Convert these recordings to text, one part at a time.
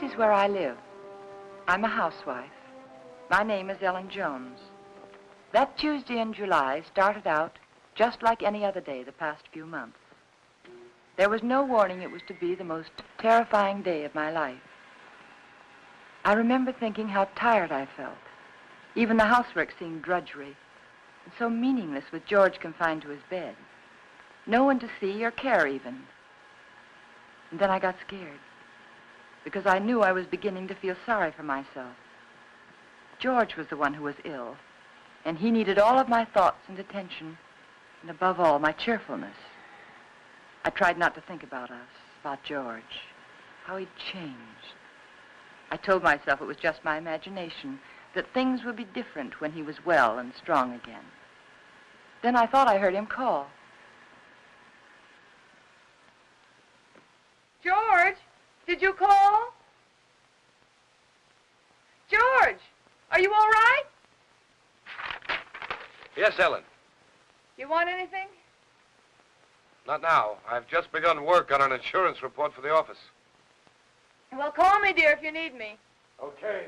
is where I live. I'm a housewife. My name is Ellen Jones. That Tuesday in July started out just like any other day the past few months. There was no warning it was to be the most terrifying day of my life. I remember thinking how tired I felt. Even the housework seemed drudgery, and so meaningless with George confined to his bed. No one to see or care even. And then I got scared, because I knew I was beginning to feel sorry for myself. George was the one who was ill, and he needed all of my thoughts and attention, and above all, my cheerfulness. I tried not to think about us, about George, how he'd changed. I told myself it was just my imagination, that things would be different when he was well and strong again. Then I thought I heard him call. George, did you call? George, are you all right? Yes, Ellen. You want anything? Not now. I've just begun work on an insurance report for the office. Well, call me, dear, if you need me. Okay.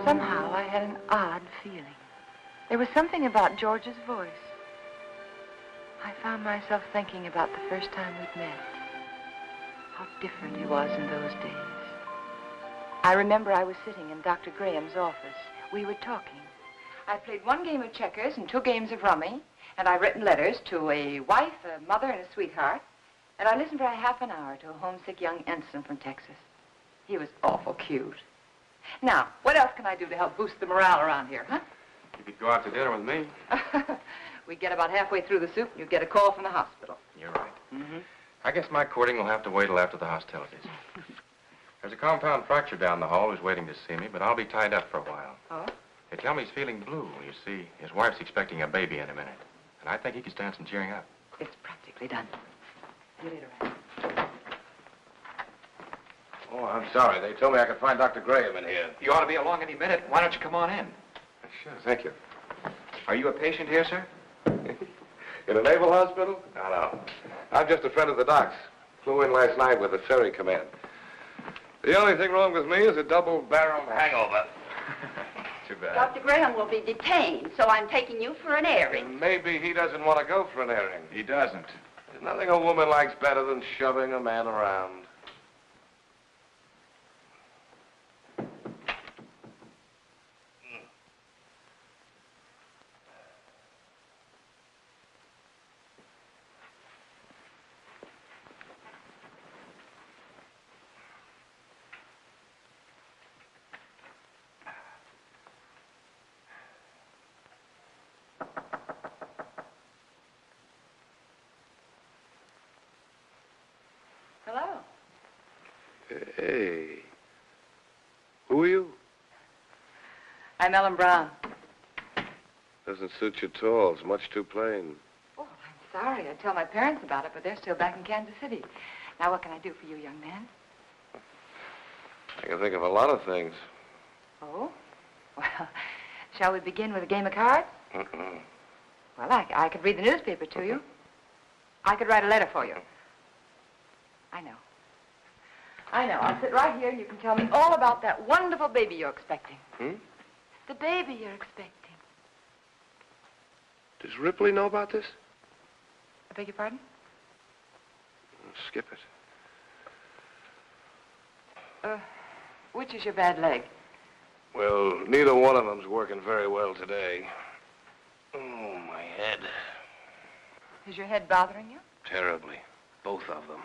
Somehow I had an odd feeling. There was something about George's voice. I found myself thinking about the first time we'd met. How different he was in those days. I remember I was sitting in Dr. Graham's office. We were talking. I played one game of checkers and 2 games of rummy, and I've written letters to a wife, a mother, and a sweetheart, and I listened for a half an hour to a homesick young ensign from Texas. He was awful cute. Now, what else can I do to help boost the morale around here, huh? You could go out to dinner with me. We get about halfway through the soup, and you get a call from the hospital. You're right. Mm-hmm. I guess my courting will have to wait till after the hostilities. There's a compound fracture down the hall who's waiting to see me, but I'll be tied up for a while. Oh? They tell me he's feeling blue. You see, his wife's expecting a baby in a minute. And I think he could stand some cheering up. It's practically done. See you later, Ranney. Oh, I'm sorry. They told me I could find Dr. Graham in here. You ought to be along any minute. Why don't you come on in? Sure, thank you. Are you a patient here, sir? In a naval hospital? No. I'm just a friend of the doc's. Flew in last night with the ferry command. The only thing wrong with me is a double-barreled hangover. Too bad. Dr. Graham will be detained, so I'm taking you for an airing. And maybe he doesn't want to go for an airing. He doesn't. There's nothing a woman likes better than shoving a man around. Hello. Hey. Who are you? I'm Ellen Brown. Doesn't suit you at all. It's much too plain. Oh, I'm sorry. I'd tell my parents about it, but they're still back in Kansas City. Now, what can I do for you, young man? I can think of a lot of things. Oh? Well, shall we begin with a game of cards? Well, I could read the newspaper to you. I could write a letter for you. I know. I'll sit right here and you can tell me all about that wonderful baby you're expecting. The baby you're expecting. Does Ripley know about this? I beg your pardon? Skip it. Which is your bad leg? Well, neither one of them's working very well today. Oh, my head. Is your head bothering you? Terribly. Both of them.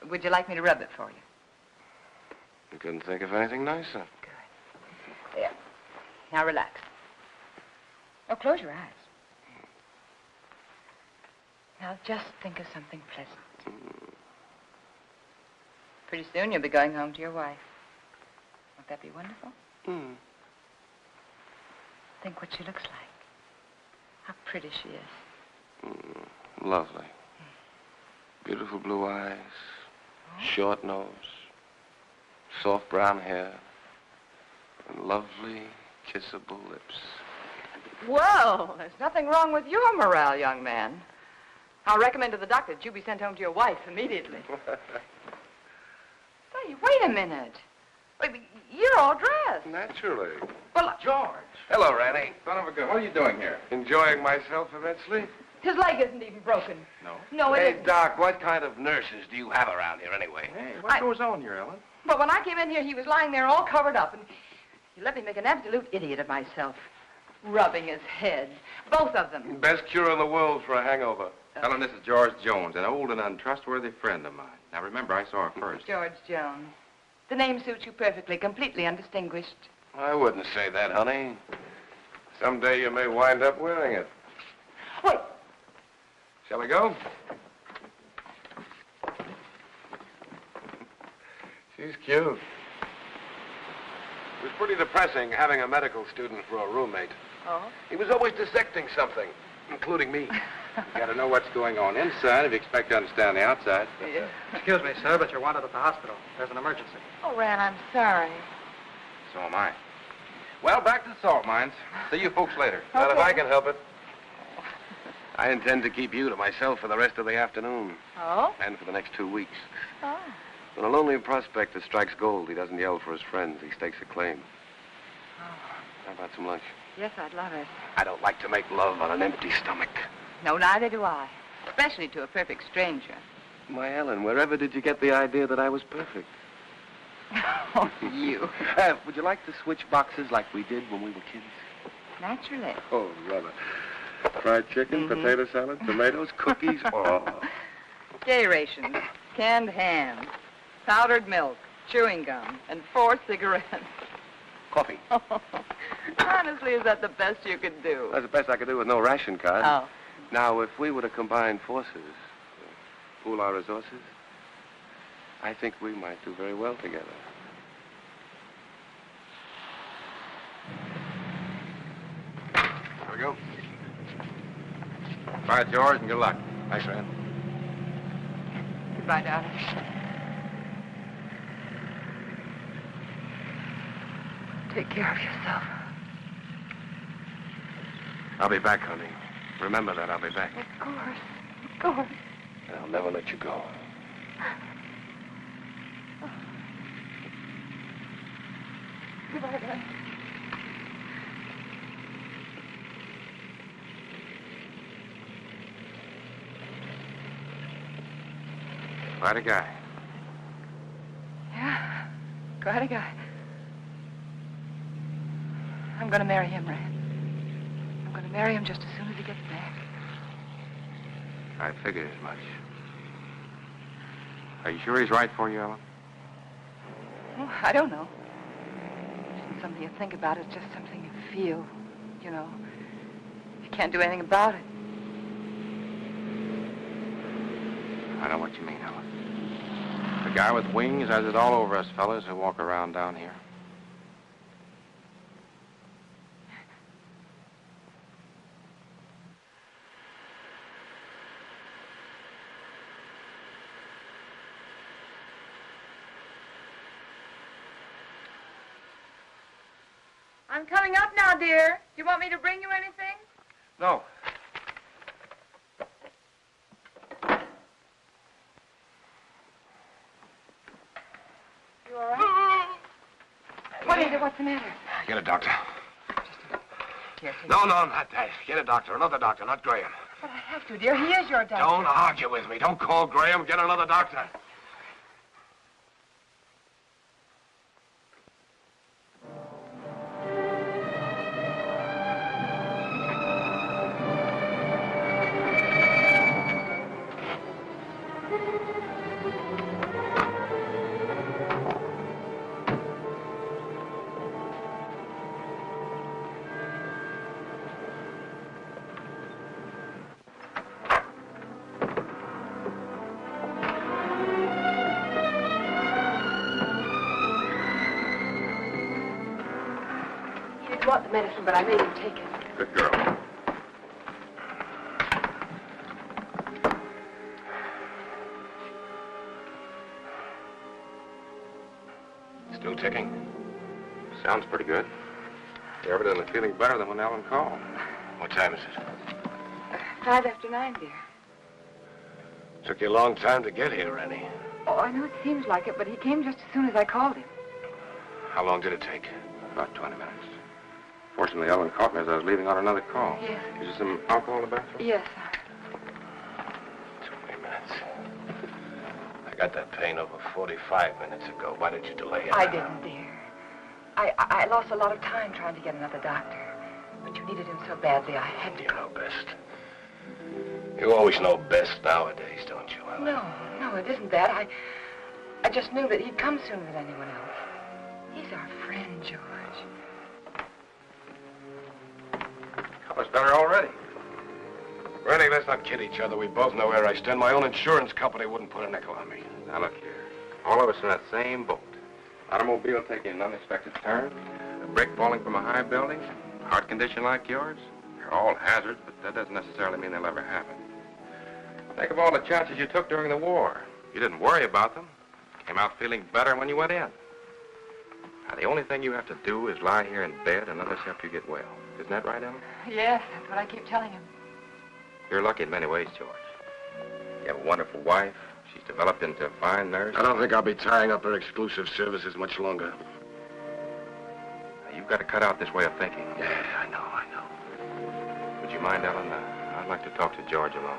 Would you like me to rub it for you? You couldn't think of anything nicer. Good. There. Now relax. Oh, close your eyes. Now just think of something pleasant. Pretty soon you'll be going home to your wife. Won't that be wonderful? Think what she looks like. How pretty she is. Lovely. Beautiful blue eyes, short nose, soft brown hair, and lovely, kissable lips. Well, there's nothing wrong with your morale, young man. I'll recommend to the doctor that you be sent home to your wife immediately. Say, wait a minute. Wait, you're all dressed. Naturally. Well, George. Hello, Ranney. Son of a gun. What are you doing here? Enjoying myself immensely? his leg isn't even broken. No? No, it Hey, isn't. Doc, what kind of nurses do you have around here anyway? Hey, what goes on here, Ellen? But when I came in here, he was lying there all covered up, and he let me make an absolute idiot of myself. Rubbing his head. Both of them. Best cure in the world for a hangover. Ellen, this is George Jones, an old and untrustworthy friend of mine. Now, remember, I saw her first. George Jones. The name suits you perfectly, completely undistinguished. I wouldn't say that, honey. Someday you may wind up wearing it. Wait. Shall we go? She's cute. It was pretty depressing having a medical student for a roommate. Oh? He was always dissecting something, including me. You gotta know what's going on inside if you expect to understand the outside. Yeah. Excuse me, sir, but you're wanted at the hospital. There's an emergency. Oh, Ran, I'm sorry. So am I. Well, back to the salt mines. See you folks later. Not if I can help it. I intend to keep you to myself for the rest of the afternoon. Oh? And for the next 2 weeks. Oh. When a lonely prospector strikes gold, he doesn't yell for his friends. He stakes a claim. How about some lunch? Yes, I'd love it. I don't like to make love on an empty stomach. No, neither do I. Especially to a perfect stranger. My Ellen, wherever did you get the idea that I was perfect? Oh, you. Would you like to switch boxes like we did when we were kids? Naturally. Oh, brother. Fried chicken, potato salad, tomatoes, cookies. Oh. Day rations, canned ham, powdered milk, chewing gum, and 4 cigarettes. Coffee. Honestly, is that the best you could do? That's the best I could do with no ration card. Oh. Now, if we were to combine forces, pool our resources, I think we might do very well together. Here we go. Bye, George, and good luck. Thanks, Rand. Goodbye, darling. Take care of yourself. I'll be back, honey. Remember that, I'll be back. Of course. Of course. And I'll never let you go. Goodbye, darling. Quite a guy. Yeah, quite a guy. I'm going to marry him, Rand. I'm going to marry him just as soon as he gets back. I figured as much. Are you sure he's right for you, Ellen? Oh, I don't know. It isn't something you think about. It's just something you feel, you know. You can't do anything about it. I know what you mean, Ellen. The guy with wings has it all over us fellas who walk around down here. I'm coming up now, dear. Do you want me to bring you anything? No. You all right? What is it? What's the matter? Get a doctor. Here, take No, not that. Get a doctor. Another doctor, not Graham. But I have to, dear. He is your doctor. Don't argue with me. Don't call Graham. Get another doctor. He didn't want the medicine, but I made him take it. Good girl. Sounds pretty good. You're evidently feeling better than when Ellen called. What time is it? 5 after 9, dear. Took you a long time to get here, Ranney. Oh, I know it seems like it, but he came just as soon as I called him. How long did it take? About 20 minutes. Fortunately, Ellen caught me as I was leaving on another call. Yes. Is there some alcohol in the bathroom? Yes. 20 minutes. I got that pain over 45 minutes ago. Why did you delay it? I didn't, dear. I lost a lot of time trying to get another doctor. But you needed him so badly, I had to. You know best. You always know best nowadays, don't you, Ellen? No, it isn't that. I just knew that he'd come sooner than anyone else. He's our friend, George. Color's better already. Ranney, let's not kid each other. We both know where I stand. My own insurance company wouldn't put a nickel on me. Now, look here. All of us in that same boat. Automobile taking an unexpected turn, a brick falling from a high building, heart condition like yours. They're all hazards, but that doesn't necessarily mean they'll ever happen. Think of all the chances you took during the war. You didn't worry about them. Came out feeling better when you went in. Now, the only thing you have to do is lie here in bed and let us help you get well. Isn't that right, Ellen? Yes, that's what I keep telling him. You're lucky in many ways, George. You have a wonderful wife. She's developed into a fine nurse. I don't think I'll be tying up her exclusive services much longer. Now, you've got to cut out this way of thinking. Yeah, I know. Would you mind, Ellen? I'd like to talk to George alone.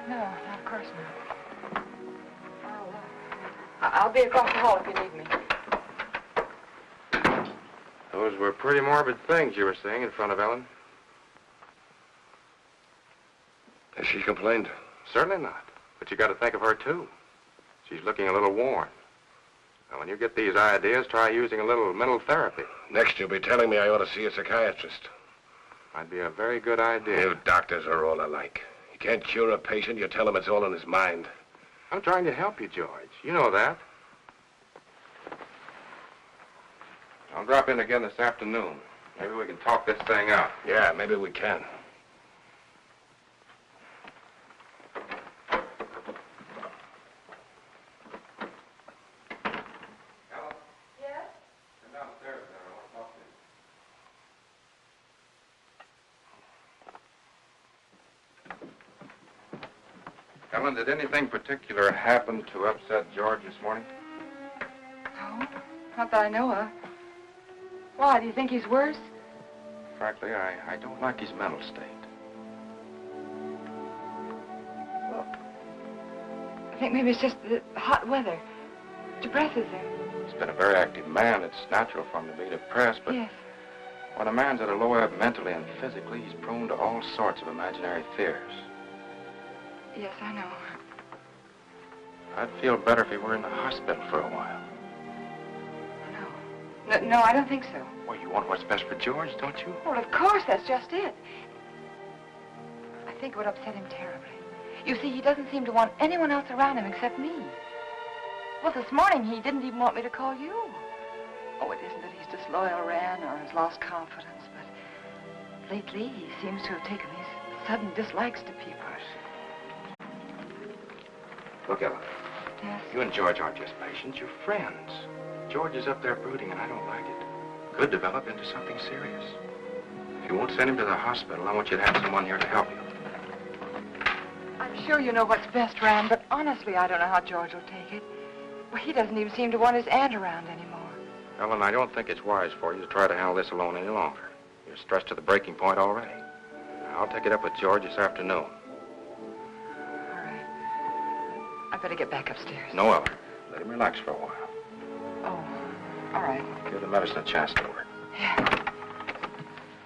No, of course not. I'll be across the hall if you need me. Those were pretty morbid things you were saying in front of Ellen. Has she complained? Certainly not. But you got to think of her, too. She's looking a little worn. Now, when you get these ideas, try using a little mental therapy. Next, you'll be telling me I ought to see a psychiatrist. Might be a very good idea. You doctors are all alike. You can't cure a patient, you tell him it's all in his mind. I'm trying to help you, George. You know that. I'll drop in again this afternoon. Maybe we can talk this thing out. Yeah, maybe we can. Ellen, did anything particular happen to upset George this morning? No, not that I know of. Why, do you think he's worse? Frankly, I don't like his mental state. Well, I think maybe it's just the hot weather. Depresses him. He's been a very active man. It's natural for him to be depressed, but yes. When a man's at a low ebb mentally and physically, he's prone to all sorts of imaginary fears. Yes, I know. I'd feel better if he were in the hospital for a while. No, I don't think so. Well, you want what's best for George, don't you? Well, of course, that's just it. I think it would upset him terribly. You see, he doesn't seem to want anyone else around him except me. Well, this morning, he didn't even want me to call you. Oh, it isn't that he's disloyal, Ran, or has lost confidence, but lately, he seems to have taken these sudden dislikes to people. Look, Ellen. Yes? You and George aren't just patients, you're friends. George is up there brooding, and I don't like it. Could develop into something serious. If you won't send him to the hospital, I want you to have someone here to help you. I'm sure you know what's best, Ran, but honestly, I don't know how George will take it. Well, he doesn't even seem to want his aunt around anymore. Ellen, I don't think it's wise for you to try to handle this alone any longer. You're stressed to the breaking point already. I'll take it up with George this afternoon. I better get back upstairs. No, Ellen. Let him relax for a while. Oh, all right. Give the medicine a chance to work. Yeah.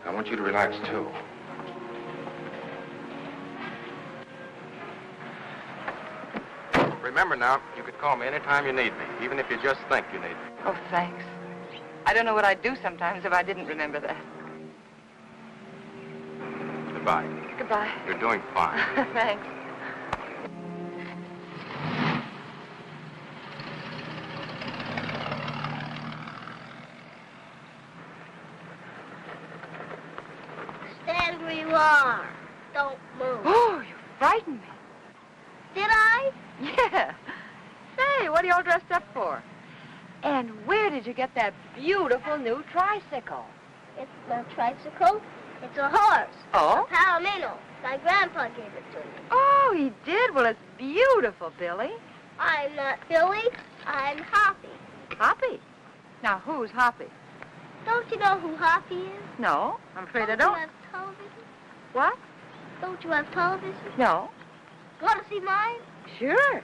I want you to relax, too. Remember now, you can call me anytime you need me, even if you just think you need me. Oh, thanks. I don't know what I'd do sometimes if I didn't remember that. Goodbye. Goodbye. You're doing fine. Thanks. Stand where you are. Don't move. Oh, you frightened me. Did I? Yeah. Say, what are you all dressed up for? And where did you get that beautiful new tricycle? It's no tricycle. It's a horse. Oh? A palomino. My grandpa gave it to me. Oh, he did? Well, it's beautiful, Billy. I'm not Billy. I'm Hoppy. Hoppy? Now, who's Hoppy? Don't you know who Hoppy is? No, I'm afraid I You don't. have television? What? Don't you have television? No. Want to see mine? Sure.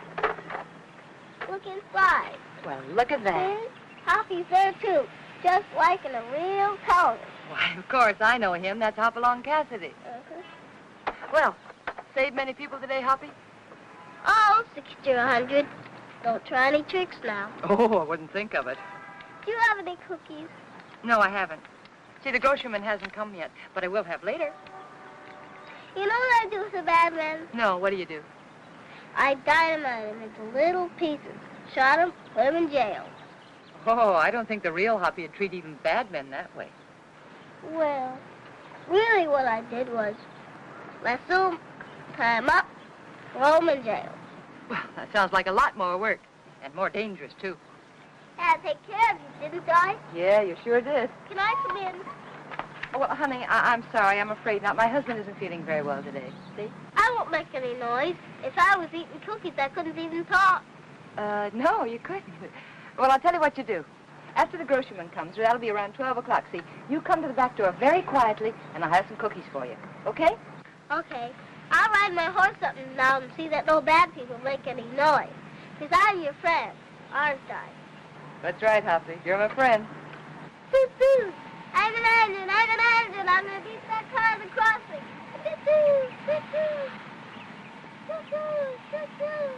Look inside. Well, look at that. See? Hoppy's there, too. Just like in a real television. Why, of course, I know him. That's Hopalong Cassidy. Uh-huh. Well, saved many people today, Hoppy? Oh, 60 or 100. Don't try any tricks now. Oh, I wouldn't think of it. Do you have any cookies? No, I haven't. See, the grocerman hasn't come yet, but I will have later. You know what I do with the bad men? No, what do you do? I dynamite them into little pieces. Shot them, put them in jail. Oh, I don't think the real Hoppy would treat even bad men that way. Well, really what I did was lasso them, tie them up, throw them in jail. Well, that sounds like a lot more work, and more dangerous, too. Had to take care of you, didn't I? Yeah, you sure did. Can I come in? Oh, well, honey, I'm sorry. I'm afraid not. My husband isn't feeling very well today. See? I won't make any noise. If I was eating cookies, I couldn't even talk. No, you couldn't. Well, I'll tell you what you do. After the grocerman comes, that'll be around 12 o'clock, see? You come to the back door very quietly, and I'll have some cookies for you. Okay? Okay. I'll ride my horse up and down and see that no bad people make any noise. Because I'm your friend, aren't I? That's right, Hoppy. You're my friend. Toot-toot. I'm an engine, I'm going to beat that car at the crossing. Toot-toot, toot-toot. Toot-toot, toot-toot.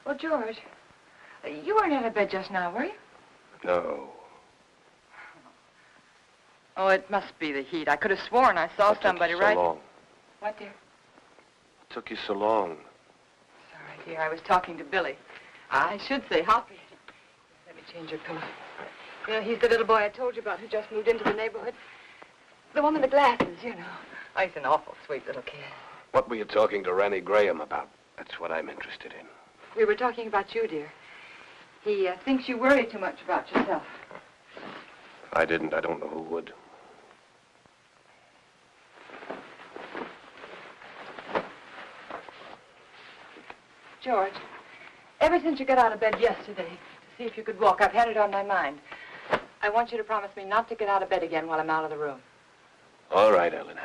Well, George, you weren't out of bed just now, were you? No. Oh, it must be the heat. I could have sworn I saw somebody What took you so long? What, dear? What took you so long? Sorry, dear. I was talking to Billy. I should say Hoppy. Let me change your pillow. You know, he's the little boy I told you about who just moved into the neighborhood. The one with the glasses, you know. Oh, he's an awful sweet little kid. What were you talking to Ranney Graham about? That's what I'm interested in. We were talking about you, dear. He thinks you worry too much about yourself. If I didn't, I don't know who would. George, ever since you got out of bed yesterday to see if you could walk, I've had it on my mind. I want you to promise me not to get out of bed again while I'm out of the room. All right, Ellen.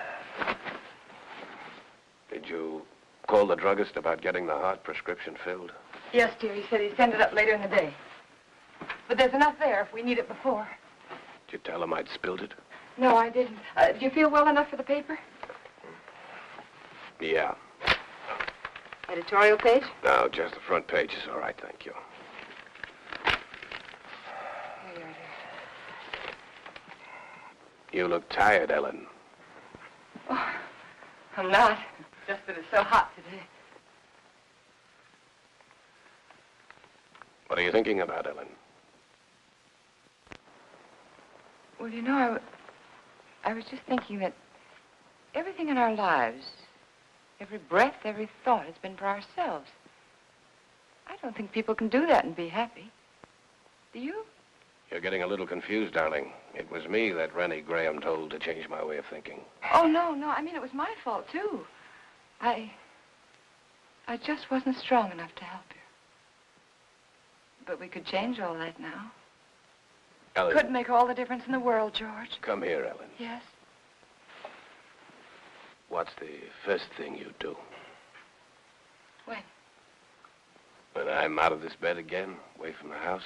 Did you call the druggist about getting the heart prescription filled? Yes, dear. He said he'd send it up later in the day. But there's enough there if we need it before. Did you tell him I'd spilled it? No, I didn't. Do you feel well enough for the paper? Yeah. Editorial page? No, just the front page is all right, thank you. Here you are, dear. You look tired, Ellen. Oh, I'm not. Just that it's so hot today. What are you thinking about, Ellen? Well, you know, I was just thinking that everything in our lives, every breath, every thought has been for ourselves. I don't think people can do that and be happy. Do you? You're getting a little confused, darling. It was me that Ranney Graham told to change my way of thinking. Oh, no. I mean, it was my fault, too. I just wasn't strong enough to help you. But we could change all that now. Ellen. Could make all the difference in the world, George. Come here, Ellen. Yes? What's the first thing you do? When? When I'm out of this bed again, away from the house?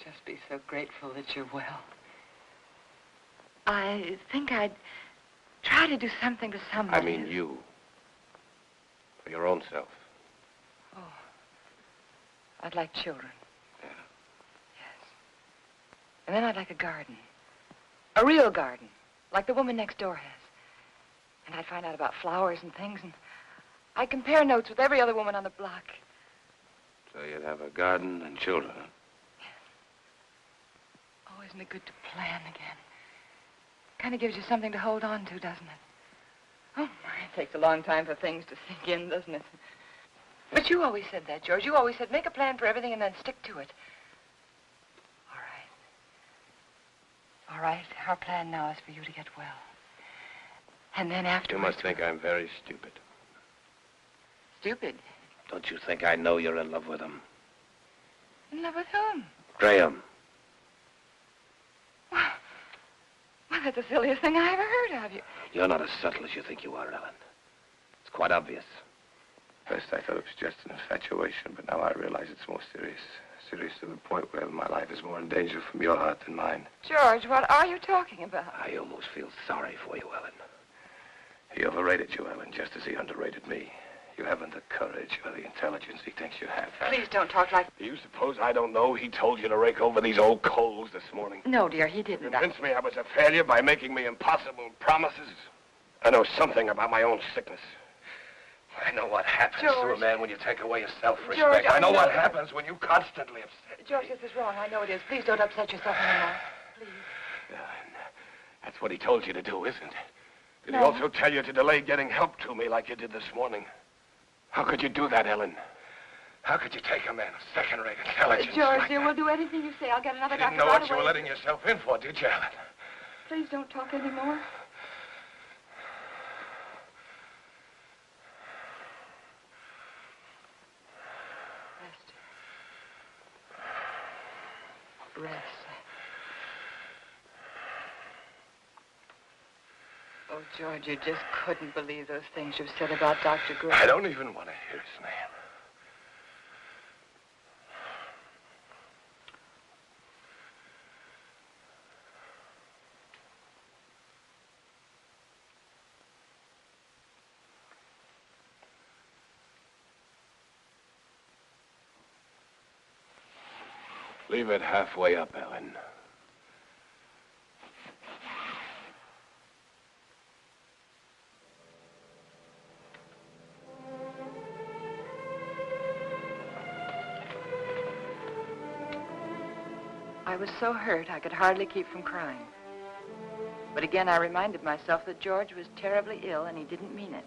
Just be so grateful that you're well. I think I'd try to do something to somebody. I mean you. For your own self. Oh. I'd like children. Yeah. Yes. And then I'd like a garden. A real garden. Like the woman next door has. And I'd find out about flowers and things, and I'd compare notes with every other woman on the block. So you'd have a garden and children, huh? Oh, isn't it good to plan again? Kind of gives you something to hold on to, doesn't it? Oh, my, it takes a long time for things to sink in, doesn't it? But you always said that, George. You always said make a plan for everything and then stick to it. All right. All right, our plan now is for you to get well. And then afterwards... You must think I'm very stupid. Stupid? Don't you think I know you're in love with him? In love with whom? Graham. Well, that's the silliest thing I ever heard of you. You're not as subtle as you think you are, Ellen. It's quite obvious. First, I thought it was just an infatuation, but now I realize it's more serious. Serious to the point where my life is more in danger from your heart than mine. George, what are you talking about? I almost feel sorry for you, Ellen. He overrated you, Ellen, just as he underrated me. You haven't the courage or the intelligence he thinks you have. Please don't talk like... Do you suppose I don't know he told you to rake over these old coals this morning? No, dear, he didn't. Convinced me I was a failure by making me impossible promises. I know something about my own sickness. I know what happens to a man when you take away his self-respect. George, I know what happens when you constantly upset. George, this is wrong. I know it is. Please don't upset yourself anymore. Please. That's what he told you to do, isn't it? Did he No. also tell you to delay getting help to me like you did this morning? How could you do that, Ellen? How could you take a man of second-rate intelligence George, like dear, that? we'll do anything you say. I'll get another You didn't doctor know right what you away. were letting yourself in for, did you, Ellen? Please don't talk anymore. Rest. Oh, George, you just couldn't believe those things you've said about Dr. Graham. I don't even want to hear his name. Leave it halfway up, Ellen. I was so hurt I could hardly keep from crying. But again, I reminded myself that George was terribly ill and he didn't mean it.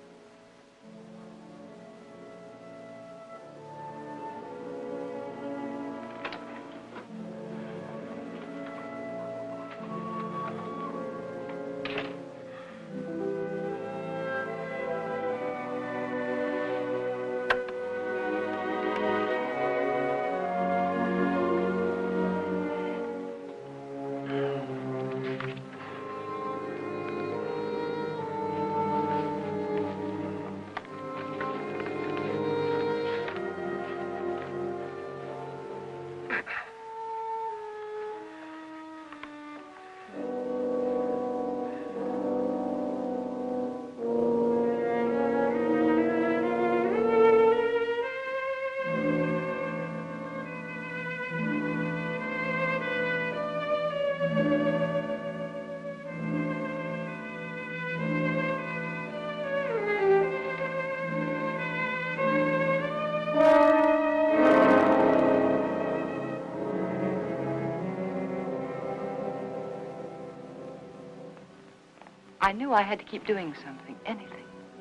I knew I had to keep doing something, anything.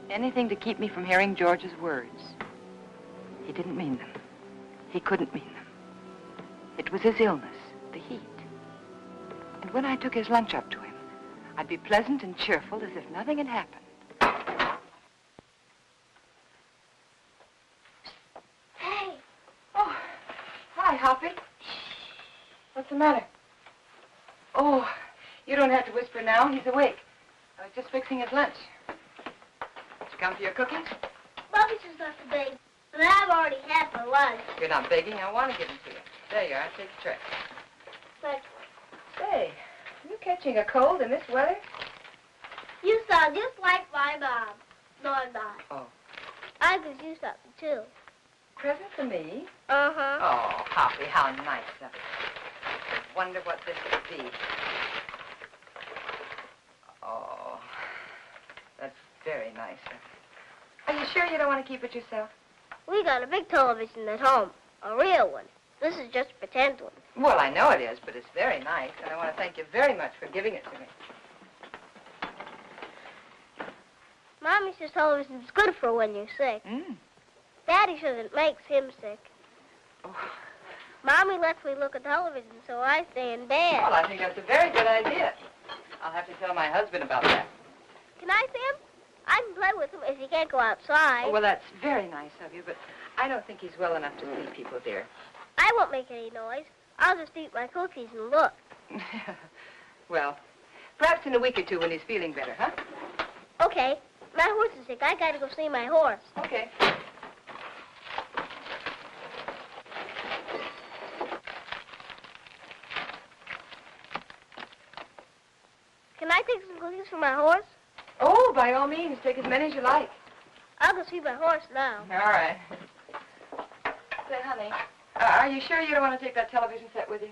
Anything to keep me from hearing George's words. He didn't mean them. He couldn't mean them. It was his illness, the heat. And when I took his lunch up to him, I'd be pleasant and cheerful as if nothing had happened. Hey. Oh, hi, Hoppy. What's the matter? Oh, you don't have to whisper now. He's awake. I was just fixing his lunch. Did you come for your cookies? Bobby's just left the bake, but I've already had my lunch. You're not baking. I want to give them to you. There you are. Take the tray. But Say, are you catching a cold in this weather? you sound just like my mom. No, I'm not. Oh. I could use something, too. Present for me? Uh-huh. Oh, Hoppy, how nice of you. I wonder what this could be. Oh, that's very nice of you. Are you sure you don't want to keep it yourself? We got a big television at home, a real one. This is just a pretend one. Well, I know it is, but it's very nice, and I want to thank you very much for giving it to me. Mommy says television's good for when you're sick. Daddy says it makes him sick. Oh. Mommy lets me look at television, so I stay in bed. Well, I think that's a very good idea. I'll have to tell my husband about that. Can I see him? I can play with him if he can't go outside. Oh, well, that's very nice of you, but I don't think he's well enough to see people, dear. I won't make any noise. I'll just eat my cookies and look. Well, perhaps in a week or two when he's feeling better, huh? Okay. My horse is sick. I gotta go see my horse. Okay. Can I take some cookies for my horse? Oh, by all means, take as many as you like. I'll go see my horse now. All right. Say, honey, are you sure you don't want to take that television set with you?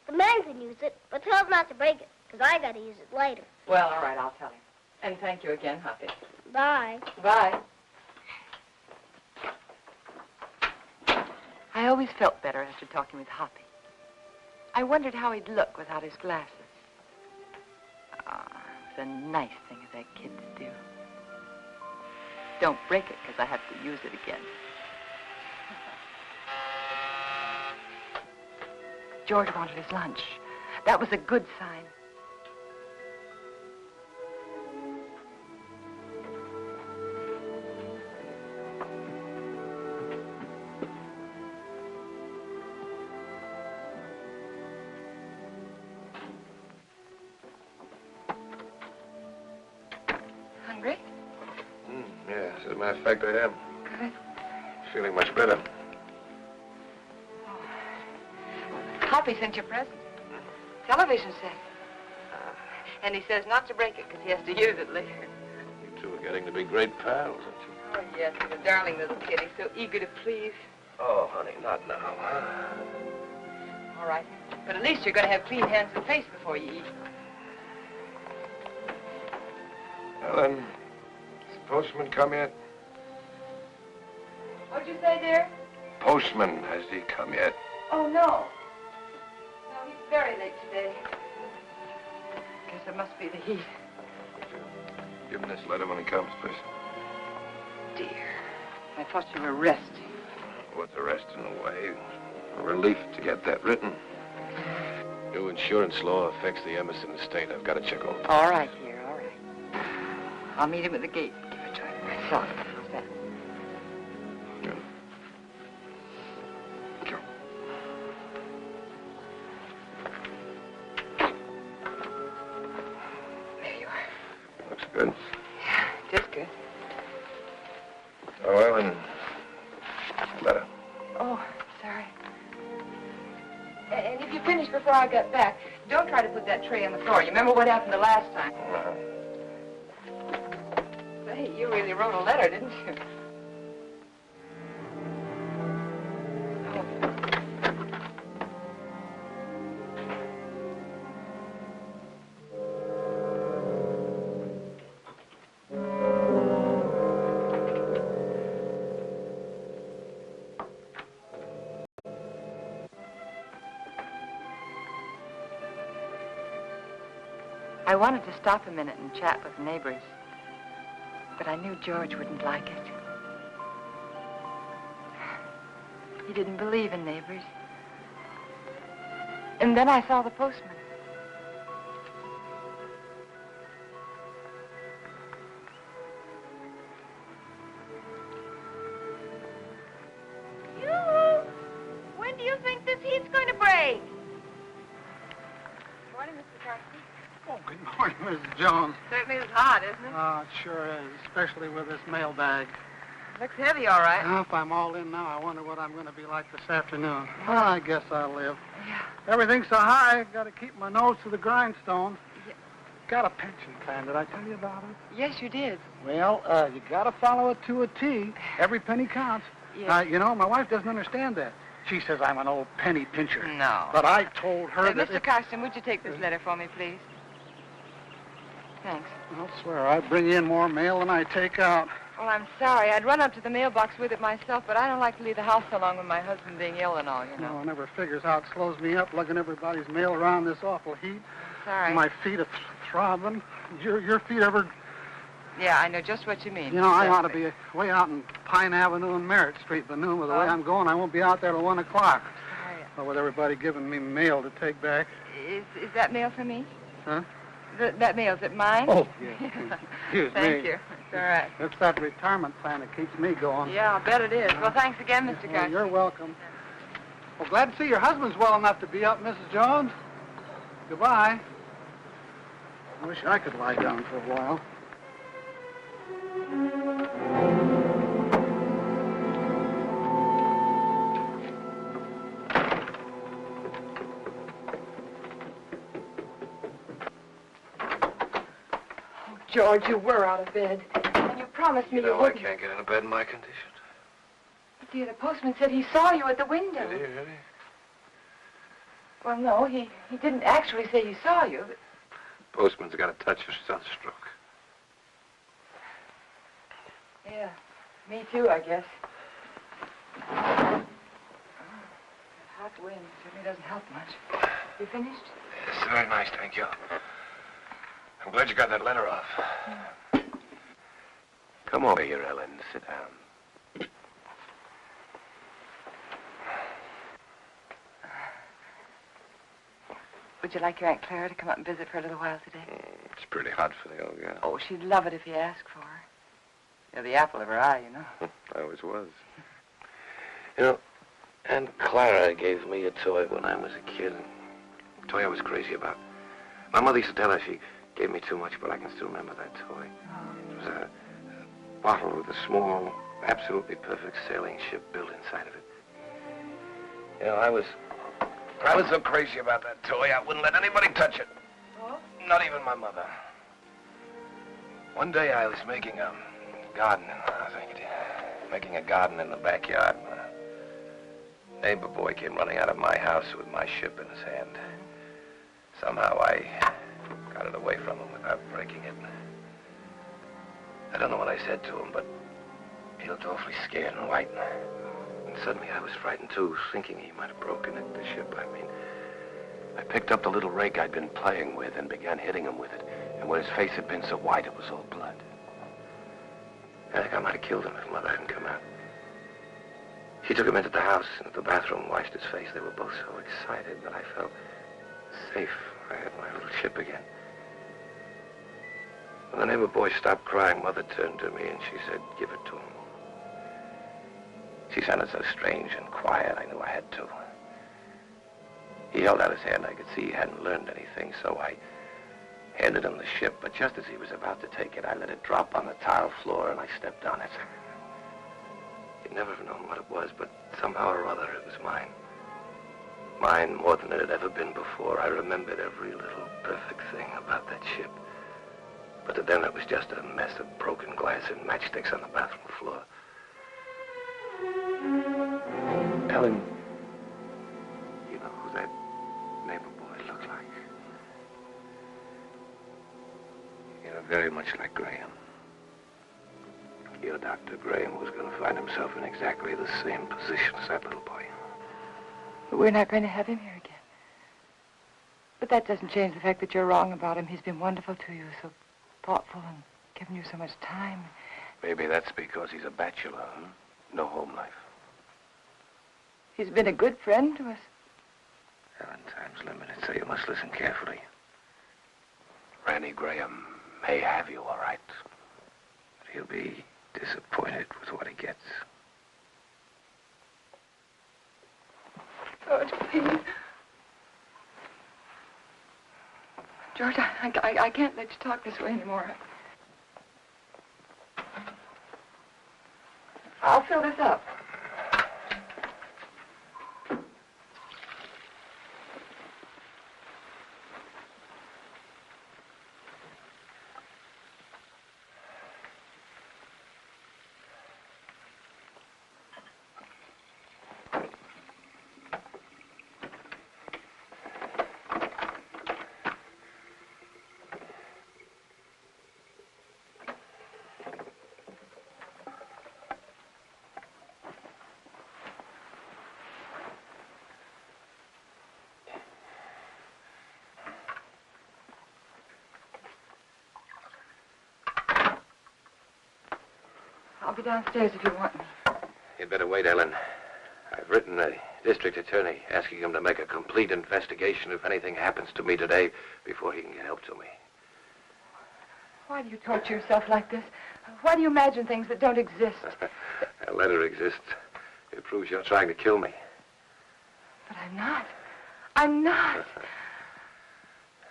The man can use it, but tell him not to break it, because I gotta use it later. Well, all right, I'll tell him. And thank you again, Hoppy. Bye. Bye. I always felt better after talking with Hoppy. I wondered how he'd look without his glasses. It's a nice thing of that kid to do. Don't break it, because I have to use it again. George wanted his lunch. That was a good sign. Hungry? Yeah, as a matter of fact, I am. Good. Feeling much better. Hoppy sent you a present. Television set. And he says not to break it because he has to use it later. You two are getting to be great pals, aren't you? Oh, yes, he's a darling little kid. He's so eager to please. Oh, honey, not now. All right. But at least you're going to have clean hands and face before you eat. Well, then, has the postman come yet? What'd you say, dear? Postman, has he come yet? Oh, no. No, he's very late today. Guess it must be the heat. Give him this letter when he comes, please. Dear, I thought you were resting. What's the rest in the way? A relief to get that written. New insurance law affects the Emerson estate. I've got to check over. All right, dear, all right. I'll meet him at the gate. Give it to him myself. How's that? Good. Sure. There you are. Looks good. Yeah, it is good. Oh, well, and letter. Oh, sorry. And if you finish before I get back, don't try to put that tray on the floor. You remember what happened the last time? Say, you really wrote a letter, didn't you? I wanted to stop a minute and chat with neighbors, but I knew George wouldn't like it. He didn't believe in neighbors. And then I saw the postman. When do you think this heat's going to break? Morning, Mr. Carson. Oh, good morning, Mrs. Jones. Certainly is hot, isn't it? Oh, it sure is, especially with this mailbag. Looks heavy, all right. Now, if I'm all in now, I wonder what I'm going to be like this afternoon. Well, I guess I'll live. Yeah. Everything's so high, I've got to keep my nose to the grindstone. Yeah. Got a pension plan. Did I tell you about it? Yes, you did. Well, you got to follow it to a T. Every penny counts. Yes. You know, my wife doesn't understand that. She says I'm an old penny pincher. No. But I told her that Mr. Carson, would you take this letter for me, please? Thanks. I'll swear I bring in more mail than I take out. Well, I'm sorry. I'd run up to the mailbox with it myself, but I don't like to leave the house so long with my husband being ill and all, you know. No one ever figures how it slows me up lugging everybody's mail around this awful heat. Sorry. My feet are throbbing. Your feet ever... Yeah, I know just what you mean. You know, I ought to be way out in Pine Avenue and Merritt Street, but noon with the way I'm going, I won't be out there till 1 o'clock. Sorry. Well, with everybody giving me mail to take back. Is that mail for me? Huh? That mail, is it mine? Oh, yes. Excuse me. Thank you. It's all right. It's that retirement plan that keeps me going. Yeah, I'll bet it is. Well, thanks again, Mr. Well, Garcia. you're welcome. Well, glad to see your husband's well enough to be up, Mrs. Jones. Goodbye. I wish I could lie down for a while. George, you were out of bed. And you promised me you I wouldn't. can't get out of bed in my condition. But, dear, the postman said he saw you at the window. Did he, really? Well, no, he didn't actually say he saw you. But... Postman's got a touch of sunstroke. Yeah, me too, I guess. Hot wind certainly doesn't help much. You finished? It's very nice, thank you. I'm glad you got that letter off. Come over here, Ellen. Sit down. Would you like your Aunt Clara to come up and visit for a little while today? It's pretty hot for the old girl. Oh, she'd love it if you asked for her. You're the apple of her eye, you know. I always was. You know, Aunt Clara gave me a toy when I was a kid. A toy I was crazy about. My mother used to tell her she gave me too much, but I can still remember that toy. It was a bottle with a small, absolutely perfect sailing ship built inside of it. You know, I was so crazy about that toy, I wouldn't let anybody touch it. Oh? Not even my mother. One day I was making a garden, making a garden in the backyard. A neighbor boy came running out of my house with my ship in his hand. Somehow I got it away from him without breaking it. I don't know what I said to him, but he looked awfully scared and white. And suddenly I was frightened too, thinking he might have broken it, the ship, I mean. I picked up the little rake I'd been playing with and began hitting him with it. And where his face had been so white, it was all blood. I think I might have killed him if Mother hadn't come out. She took him into the house, into the bathroom, washed his face. They were both so excited that I felt safe. I had my little ship again. When the neighbor boy stopped crying, Mother turned to me and she said, "Give it to him." She sounded so strange and quiet, I knew I had to. He held out his hand. I could see he hadn't learned anything, so I handed him the ship. But just as he was about to take it, I let it drop on the tile floor and I stepped on it. You'd never have known what it was, but somehow or other it was mine. Mine more than it had ever been before. I remembered every little perfect thing about that ship. But to them it was just a mess of broken glass and matchsticks on the bathroom floor. Ellen, you know who that neighbor boy looked like? You're very much like Graham. Your Dr. Graham was going to find himself in exactly the same position as that little boy. But we're not going to have him here again. But that doesn't change the fact that you're wrong about him. He's been wonderful to you, so thoughtful and given you so much time. Maybe that's because he's a bachelor, huh? No home life. He's been a good friend to us. Ellen, time's limited, so you must listen carefully. Ranney Graham may have you, all right. But he'll be disappointed with what he gets. George, please. George, I can't let you talk this way anymore. I'll fill this up. I'll be downstairs if you want me. You'd better wait, Ellen. I've written the district attorney asking him to make a complete investigation if anything happens to me today before he can get help to me. Why do you torture yourself like this? Why do you imagine things that don't exist? A letter exists. It proves you're trying to kill me. But I'm not. I'm not.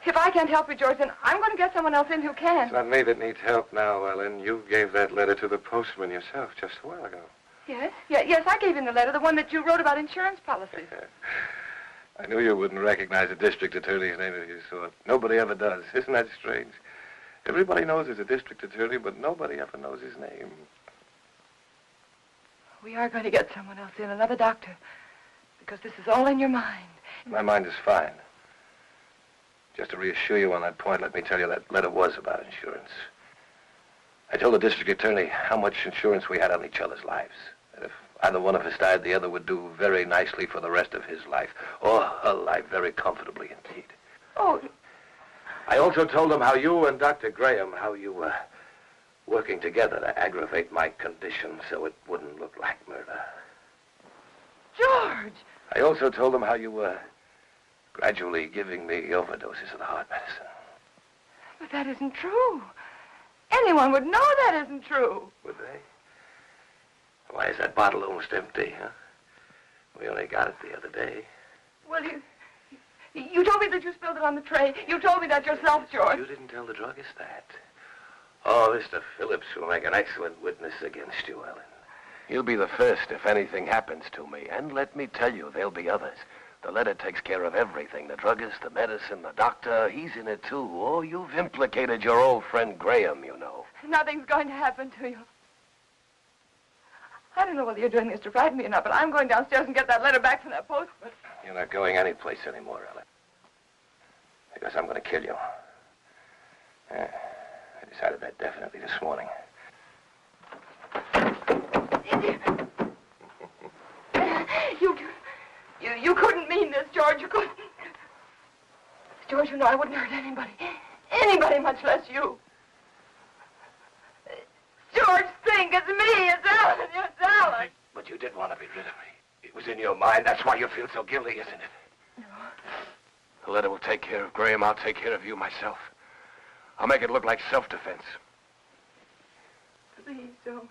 If I can't help you, George, then I'm going to get someone else in who can. It's not me that needs help now, Ellen. You gave that letter to the postman yourself just a while ago. Yes? Yes, I gave him the letter, the one that you wrote about insurance policies. I knew you wouldn't recognize a district attorney's name if you saw it. Nobody ever does. Isn't that strange? Everybody knows there's a district attorney, but nobody ever knows his name. We are going to get someone else in, another doctor, because this is all in your mind. My mind is fine. Just to reassure you on that point, let me tell you that letter was about insurance. I told the district attorney how much insurance we had on each other's lives. That if either one of us died, the other would do very nicely for the rest of his life, or her life very comfortably indeed. Oh. I also told him how you and Dr. Graham, how you were working together to aggravate my condition so it wouldn't look like murder. George! I also told him how you were gradually giving me overdoses of the heart medicine. But that isn't true. Anyone would know that isn't true. Would they? Why is that bottle almost empty, huh? We only got it the other day. Well, you told me that you spilled it on the tray. You told me that yourself, George. You didn't tell the druggist that. Oh, Mr. Phillips will make an excellent witness against you, Ellen. He'll be the first if anything happens to me. And let me tell you, there'll be others. The letter takes care of everything. The druggist, the medicine, the doctor, he's in it too. Oh, you've implicated your old friend Graham, you know. Nothing's going to happen to you. I don't know whether you're doing this to frighten me or not, but I'm going downstairs and get that letter back from that postman. You're not going anyplace anymore, Ellen. Because I'm going to kill you. I decided that definitely this morning. You couldn't mean this, George. You couldn't. George, you know I wouldn't hurt anybody. Anybody, much less you. George, think, it's me, it's Ellen, it's Ellen. But you did want to be rid of me. It was in your mind. That's why you feel so guilty, isn't it? No. The letter will take care of Graham. I'll take care of you myself. I'll make it look like self-defense. Please don't.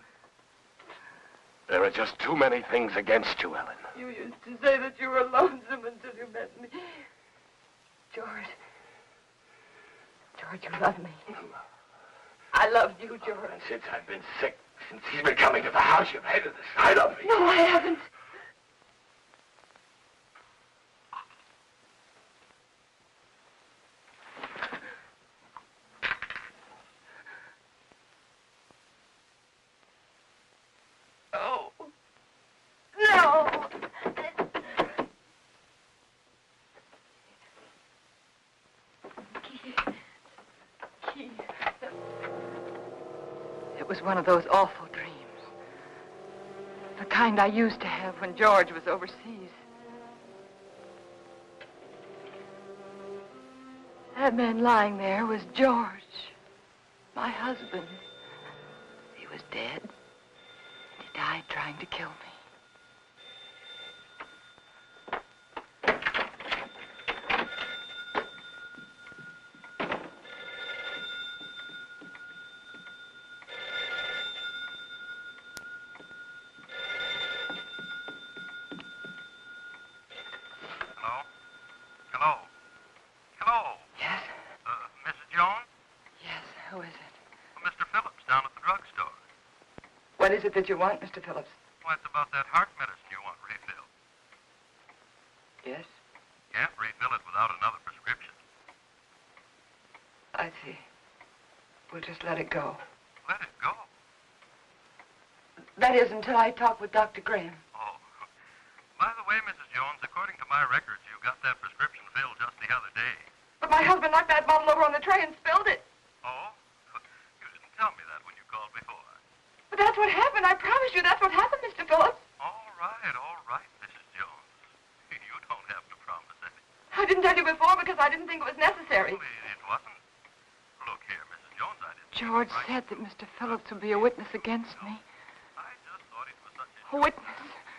There are just too many things against you, Ellen. You used to say that you were lonesome until you met me. George. George, you love me. I loved you, George. And since I've been sick, since he's been coming to the house, you've hated the sight of me. No, I haven't. Oh. No. Keith. It was one of those awful dreams. The kind I used to have when George was overseas. That man lying there was George, my husband. He was dead, and he died trying to kill me. What is it that you want, Mr. Phillips? Well, it's about that heart medicine you want refilled. Yes? Can't refill it without another prescription. I see. We'll just let it go. Let it go? That is, until I talk with Dr. Graham. Oh. By the way, Mrs. Jones, according to my records, you got that prescription filled just the other day. But my husband knocked that bottle over on the tray and spilled it. Oh? You didn't tell me that when you called before. But that's what happened. I promise you that's what happened, Mr. Phillips. All right, Mrs. Jones. You don't have to promise anything. I didn't tell you before because I didn't think it was necessary. Well, it wasn't. Look here, Mrs. Jones, I didn't... George said that Mr. Phillips would be a witness against me. A witness.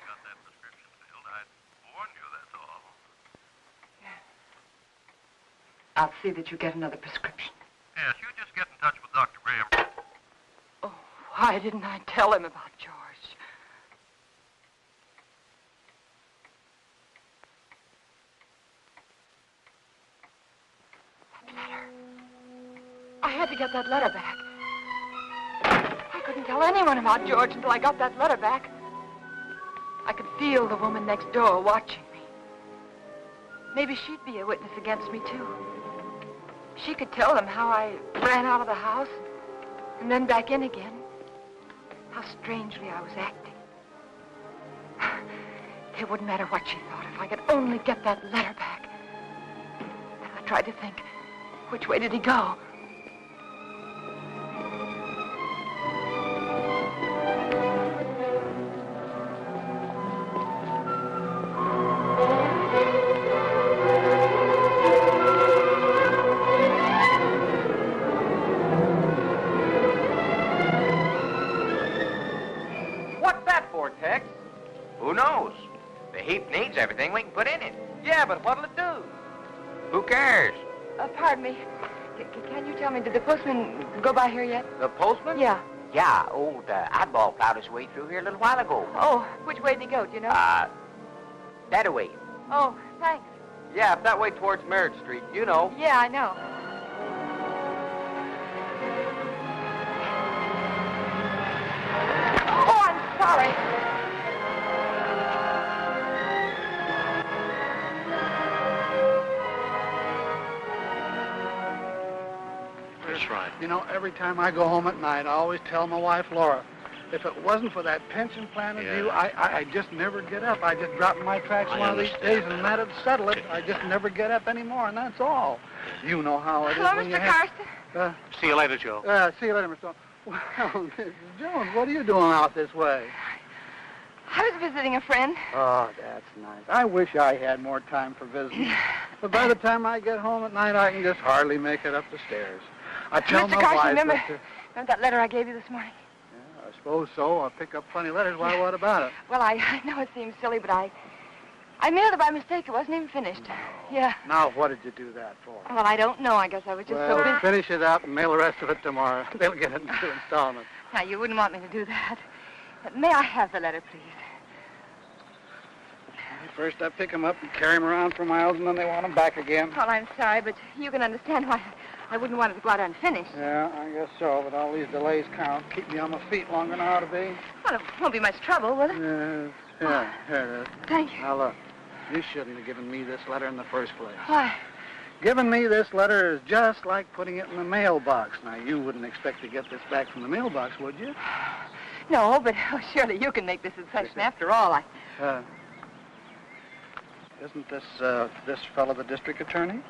Got that prescription filled. I warned you, that's all. I'll see that you get another prescription. Yes, you just get in touch with Dr. Graham. Oh, why didn't I tell him about George? That letter. I had to get that letter back. I couldn't tell anyone about George until I got that letter back. I could feel the woman next door watching me. Maybe she'd be a witness against me, too. She could tell them how I ran out of the house and then back in again. How strangely I was acting. It wouldn't matter what she thought if I could only get that letter back. I tried to think, which way did he go? Who knows? The heap needs everything we can put in it. Yeah, but what'll it do? Who cares? Pardon me. Can you tell me, did the postman go by here yet? The postman? Yeah. Yeah, old Oddball plowed his way through here a little while ago. Oh, which way did he go, do you know? That away. Oh, thanks. Yeah, up that way towards Merritt Street. You know. Yeah, I know. Oh, I'm sorry. That's right. You know, every time I go home at night, I always tell my wife, Laura, if it wasn't for that pension plan of you, I just never get up. I just drop in my tracks one of these days, and that'd settle it. I just never get up anymore, and that's all. You know how it is. Hello, when Mr. you have... Carson. See you later, Joe. See you later, Mr. Well, Mrs. Jones, what are you doing out this way? I was visiting a friend. Oh, that's nice. I wish I had more time for visiting. But by the time I get home at night, I can just hardly make it up the stairs. I tell Mr. my Carson, wife remember that, that letter I gave you this morning? Yeah, I suppose so. I'll pick up funny letters. Why, what about it? Well, I know it seems silly, but I mailed it by mistake. It wasn't even finished. Yeah. Now, what did you do that for? Well, I don't know. I guess I was just so busy. Finish it up and mail the rest of it tomorrow. They'll get it in 2 installments. Now, you wouldn't want me to do that. But may I have the letter, please? First, I pick them up and carry them around for miles, and then they want them back again. Well, I'm sorry, but you can understand why I wouldn't want it to go out unfinished. Yeah, I guess so, but all these delays count. Keep me on my feet longer than I ought to be. Well, it won't be much trouble, will it? Yeah, here it is. Thank you. Now, look, you shouldn't have given me this letter in the first place. Why? Giving me this letter is just like putting it in the mailbox. Now, you wouldn't expect to get this back from the mailbox, would you? No, but surely you can make this exception. After all, Isn't this fellow the district attorney?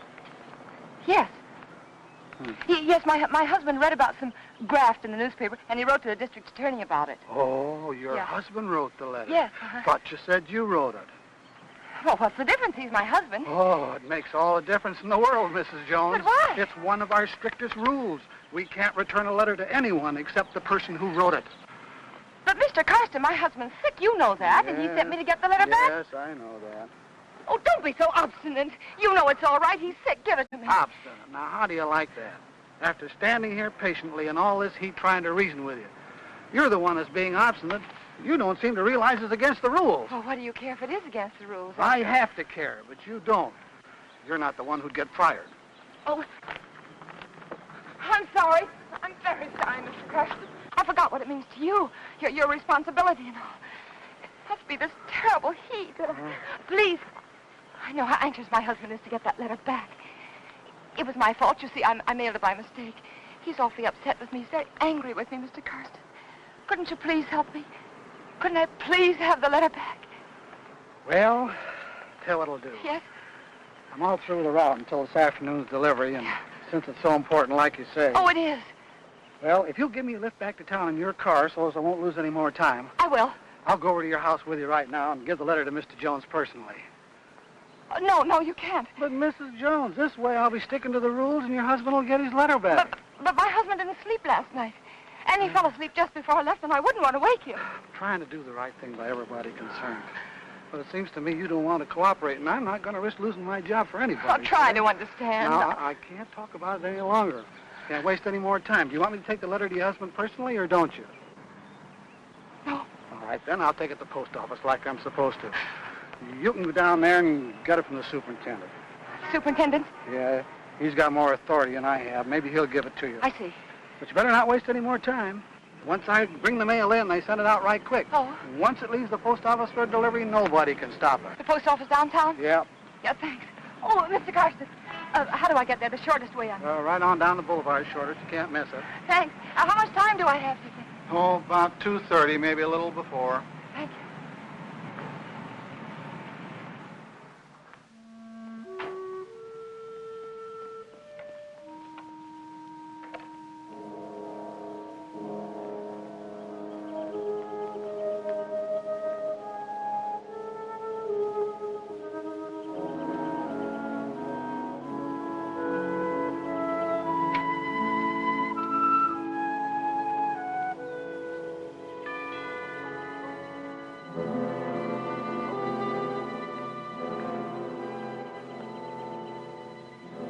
Yes. Yes, my husband read about some graft in the newspaper, and he wrote to the district attorney about it. Oh, your Yeah. husband wrote the letter? Yes. Thought you said you wrote it. Well, what's the difference? He's my husband. Oh, it makes all the difference in the world, Mrs. Jones. But why? It's one of our strictest rules. We can't return a letter to anyone except the person who wrote it. But, Mr. Carson, my husband's sick. You know that, and he sent me to get the letter back. Yes, I know that. Oh, don't be so obstinate. You know it's all right. He's sick. Give it to me. Obstinate. Now, how do you like that? After standing here patiently in all this heat trying to reason with you, you're the one that's being obstinate. You don't seem to realize it's against the rules. Well, what do you care if it is against the rules? I have to care, but you don't. You're not the one who'd get fired. Oh, I'm sorry. I'm very sorry, Mr. Carson. I forgot what it means to you. Your responsibility and all. It must be this terrible heat. Please. I know how anxious my husband is to get that letter back. It was my fault. You see, I mailed it by mistake. He's awfully upset with me. He's very angry with me, Mr. Carson. Couldn't you please help me? Couldn't I please have the letter back? Well, tell what I'll do. Yes? I'm all through the route until this afternoon's delivery, and since it's so important, like you say. Oh, it is. Well, if you'll give me a lift back to town in your car so as I won't lose any more time, I will. I'll go over to your house with you right now and give the letter to Mr. Jones personally. No, you can't. But, Mrs. Jones, this way I'll be sticking to the rules and your husband will get his letter back. But my husband didn't sleep last night. Annie fell asleep just before I left, and I wouldn't want to wake you. I'm trying to do the right thing by everybody concerned. But it seems to me you don't want to cooperate, and I'm not going to risk losing my job for anybody. I'll try to understand. No, I can't talk about it any longer. Can't waste any more time. Do you want me to take the letter to your husband personally, or don't you? No. All right, then I'll take it to the post office like I'm supposed to. You can go down there and get it from the superintendent. Superintendent? Yeah, he's got more authority than I have. Maybe he'll give it to you. I see. But you better not waste any more time. Once I bring the mail in, they send it out right quick. Oh. Once it leaves the post office for delivery, nobody can stop it. The post office downtown? Yeah. Yeah, thanks. Oh, Mr. Carson, how do I get there? The shortest way on. Right on down the boulevard, shortest. You can't miss it. Thanks. How much time do I have, do you think? Oh, about 2:30, maybe a little before. Thank you.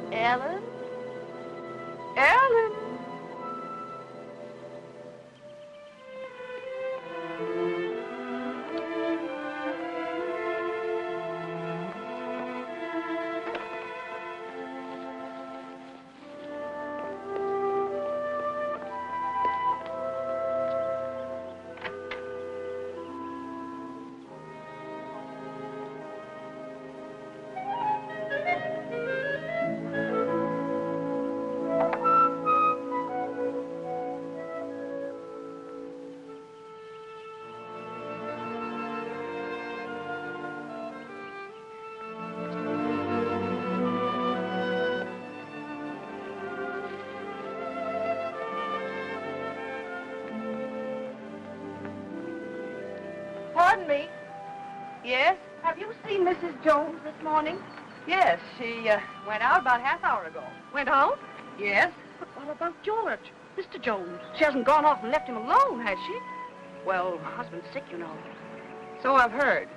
Ellen? Ellen! Pardon me. Yes? Have you seen Mrs. Jones this morning? Yes, she went out about half hour ago. Went out? Yes? But what about George? Mr. Jones. She hasn't gone off and left him alone, has she? Well, her husband's sick, you know. So I've heard.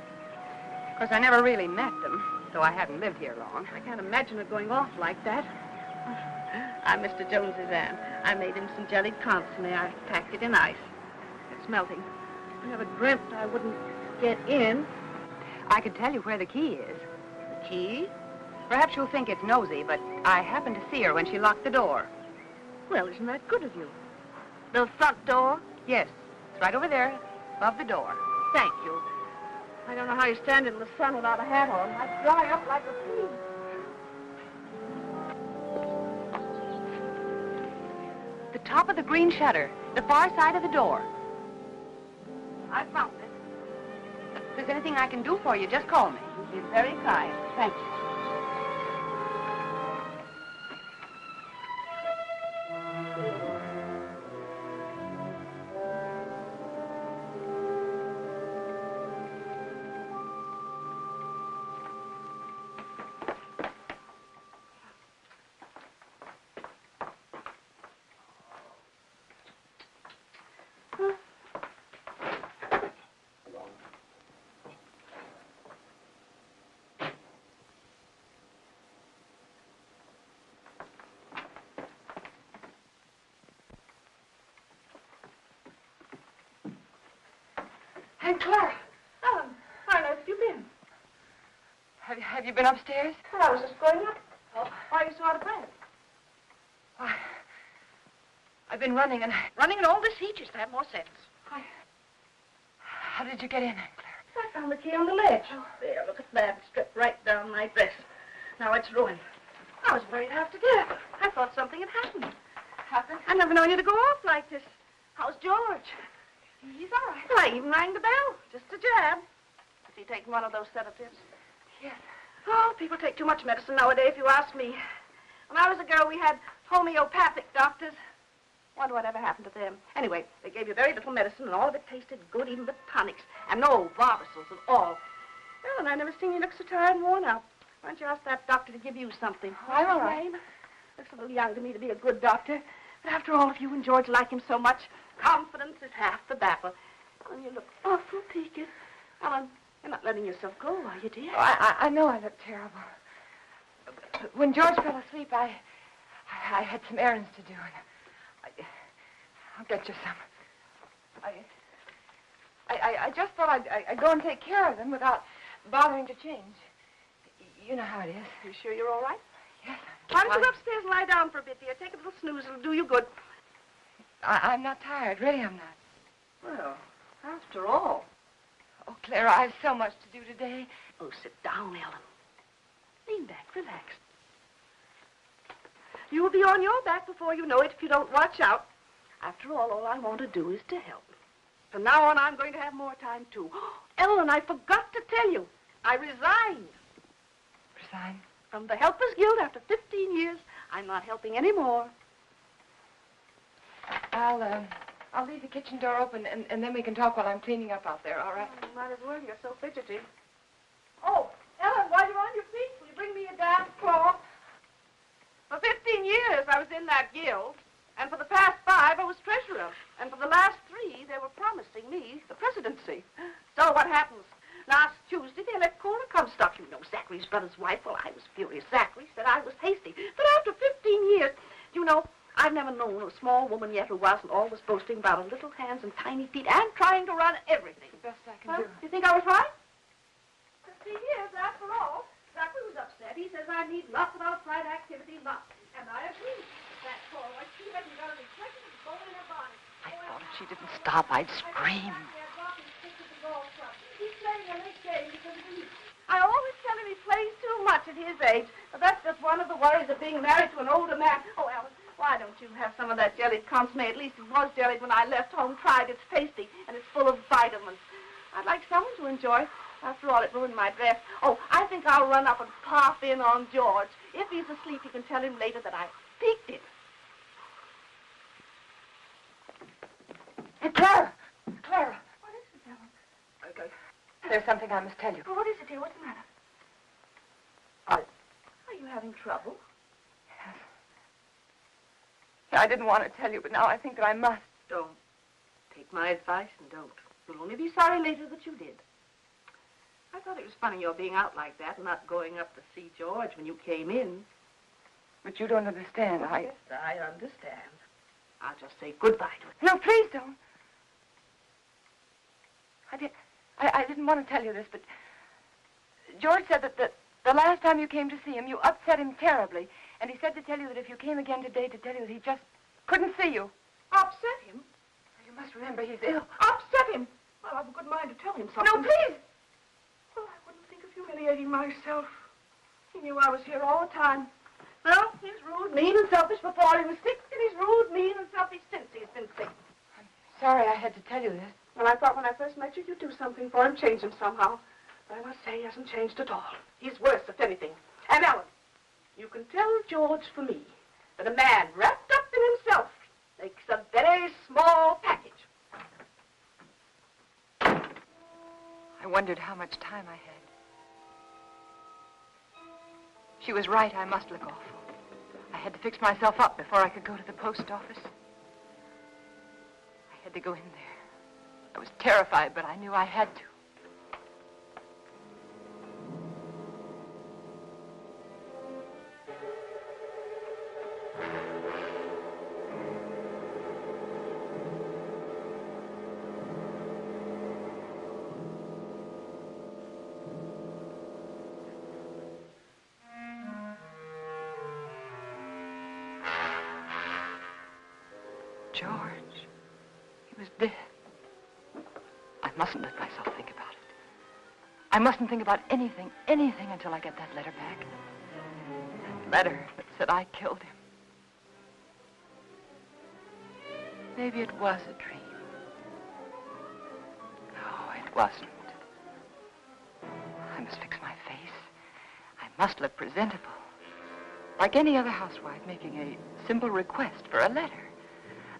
Of course, I never really met them, though I haven't lived here long. I can't imagine her going off like that. I'm Mr. Jones's aunt. I made him some jellied consomme. I packed it in ice. It's melting. I never dreamt I wouldn't get in. I could tell you where the key is. The key? Perhaps you'll think it's nosy, but I happened to see her when she locked the door. Well, isn't that good of you? The front door? Yes, it's right over there, above the door. Thank you. I don't know how you stand in the sun without a hat on. I'd dry up like a pea. The top of the green shutter, the far side of the door. I found it. If there's anything I can do for you, just call me. You're very kind. Thank you. Hey, Clara. Ellen, where on earth have you been? Have you been upstairs? Well, I was just going up. Oh, why are you so out of breath? Why, I've been running and... Running in all this heat, you should have more sense. How did you get in, Aunt Claire? I found the key on the ledge. Oh, there, look at that. It stripped right down my dress. Now it's ruined. I was worried half to death. I thought something had happened. Happened? I've never known you to go off like this. How's George? He's all right. Well, I even rang the bell. Just a jab. Is he taking one of those sedatives? Yes. Oh, people take too much medicine nowadays, if you ask me. When I was a girl, we had homeopathic doctors. Wonder what ever happened to them. Anyway, they gave you very little medicine, and all of it tasted good, even the tonics. And no Barbasils at all. Well, and I never seen you look so tired and worn out. Why don't you ask that doctor to give you something? I'm all What's his right. name? Looks a little young to me to be a good doctor. But after all, if you and George like him so much, confidence is half the battle. Ellen, you look awful peaked. Ellen, you're not letting yourself go, are you, dear? Oh, I know I look terrible. When George fell asleep, I had some errands to do, and I'll get you some. I just thought I'd go and take care of them without bothering to change. You know how it is. You sure you're all right? Yes. Why don't you go upstairs and lie down for a bit, dear? Take a little snooze. It'll do you good. I'm not tired. Really, I'm not. Well, after all. Oh, Clara, I have so much to do today. Oh, sit down, Ellen. Lean back. Relax. You will be on your back before you know it if you don't watch out. After all I want to do is to help. From now on, I'm going to have more time, too. Ellen, I forgot to tell you. I resigned. Resign? From the Helpers Guild after 15 years. I'm not helping anymore. I'll leave the kitchen door open, and then we can talk while I'm cleaning up out there, all right? Oh, might as well. You're so fidgety. Oh, Ellen, while you're on your feet, will you bring me a damn cloth? For 15 years, I was in that guild. And for the past 5, I was treasurer. And for the last 3, they were promising me the presidency. So what happens? Last Tuesday, they let Cora come stuff. You know, Zachary's brother's wife. Well, I was furious. Zachary said I was hasty. But after 15 years, you know, I've never known a small woman yet who wasn't always boasting about her little hands and tiny feet and trying to run everything. The best I can do. You think I was right? 15 years, after all. Zachary was upset. He says I need lots of outside activity, lots. And I agree. That Cora, she hasn't got any second bone in her body. I thought if she didn't stop, I'd scream. He's playing a late game because of you. I always tell him he plays too much at his age, but that's just one of the worries of being married to an older man. Oh, Alan, why don't you have some of that jellied consomme? At least it was jellied when I left home. Tried. It's tasty, and it's full of vitamins. I'd like someone to enjoy. After all, it ruined my dress. Oh, I think I'll run up and pop in on George. If he's asleep, you can tell him later that I peeked him. Hey, Clara! Clara! What is it, Ellen? Okay. There's something I must tell you. Well, what is it, dear? What's the matter? Are you having trouble? Yes. Yeah, I didn't want to tell you, but now I think that I must. Don't. Take my advice and don't. You'll only be sorry later that you did. I thought it was funny your being out like that and not going up to see George when you came in. But you don't understand. Yes, I understand. I'll just say goodbye to him. No, please don't. I didn't want to tell you this, but George said that the last time you came to see him, you upset him terribly. And he said to tell you that if you came again today, to tell you that he just couldn't see you. Upset him? You must remember he's ill. Upset him? Well, I've a good mind to tell him something. No, please! Well, I wouldn't think of humiliating myself. He knew I was here all the time. Well, he's rude, mean, and selfish before he was sick, and he's rude, mean, and selfish since he's been sick. I'm sorry I had to tell you this. Well, I thought when I first met you, you'd do something for him, change him somehow. But I must say he hasn't changed at all. He's worse, if anything. And Ellen, you can tell George for me that a man wrapped up in himself makes a very small package. I wondered how much time I had. She was right. I must look awful. I had to fix myself up before I could go to the post office. I had to go in there. I was terrified, but I knew I had to. George, he was dead. I mustn't let myself think about it. I mustn't think about anything until I get that letter back. That letter that said I killed him. Maybe it was a dream. No, it wasn't. I must fix my face. I must look presentable. Like any other housewife making a simple request for a letter.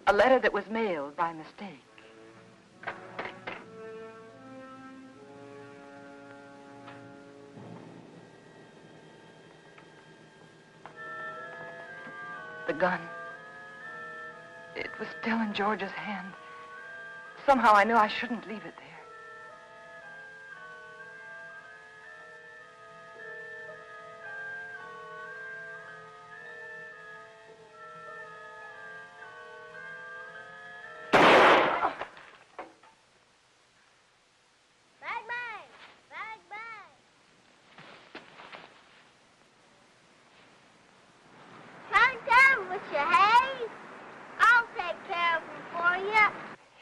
A letter that was mailed by mistake. The gun. was still in George's hand. Somehow I knew I shouldn't leave it there.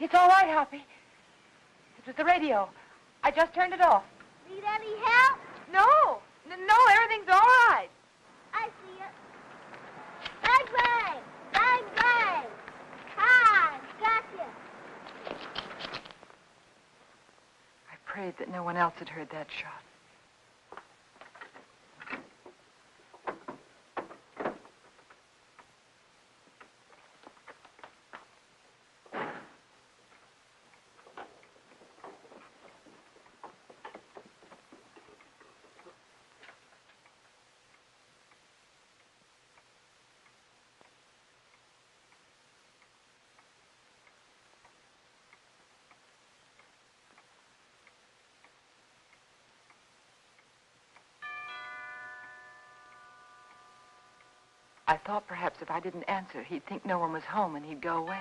It's all right, Hoppy. It was the radio. I just turned it off. Need any help? No, everything's all right. I see it. Bang, bang! Bang, bang! Hi, gotcha. I prayed that no one else had heard that shot. I thought perhaps if I didn't answer, he'd think no one was home and he'd go away.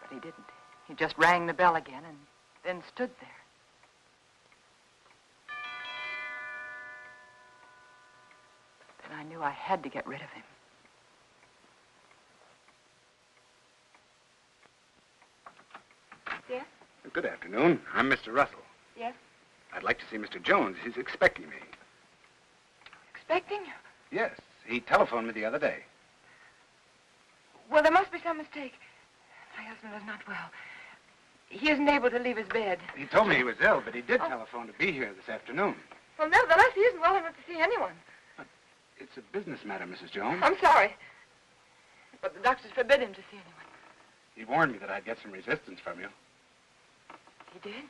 But he didn't. He just rang the bell again and then stood there. Then I knew I had to get rid of him. Yes? Good afternoon. I'm Mr. Russell. Yes? I'd like to see Mr. Jones. He's expecting me. Expecting? Yes. He telephoned me the other day. Well, there must be some mistake. My husband is not well. He isn't able to leave his bed. He told me he was ill, but he did telephone to be here this afternoon. Well, nevertheless, he isn't well enough to see anyone. But it's a business matter, Mrs. Jones. I'm sorry. But the doctors forbid him to see anyone. He warned me that I'd get some resistance from you. He did?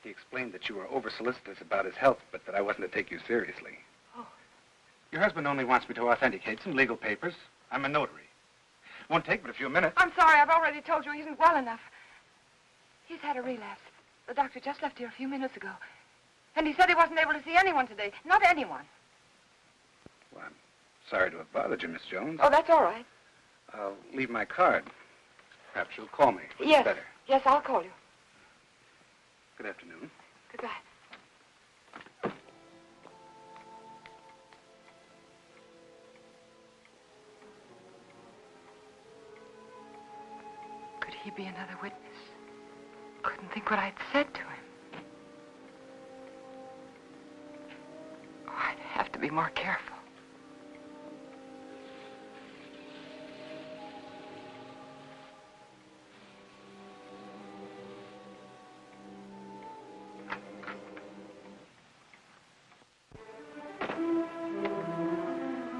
He explained that you were over-solicitous about his health, but that I wasn't to take you seriously. Oh. Your husband only wants me to authenticate some legal papers. I'm a notary. Won't take but a few minutes. I'm sorry. I've already told you he isn't well enough. He's had a relapse. The doctor just left here a few minutes ago. And he said he wasn't able to see anyone today. Not anyone. Well, I'm sorry to have bothered you, Miss Jones. Oh, that's all right. I'll leave my card. Perhaps you'll call me. Yes. Better. Yes, I'll call you. Good afternoon. Goodbye. Could he be another witness? Couldn't think what I'd said to him. Oh, I'd have to be more careful.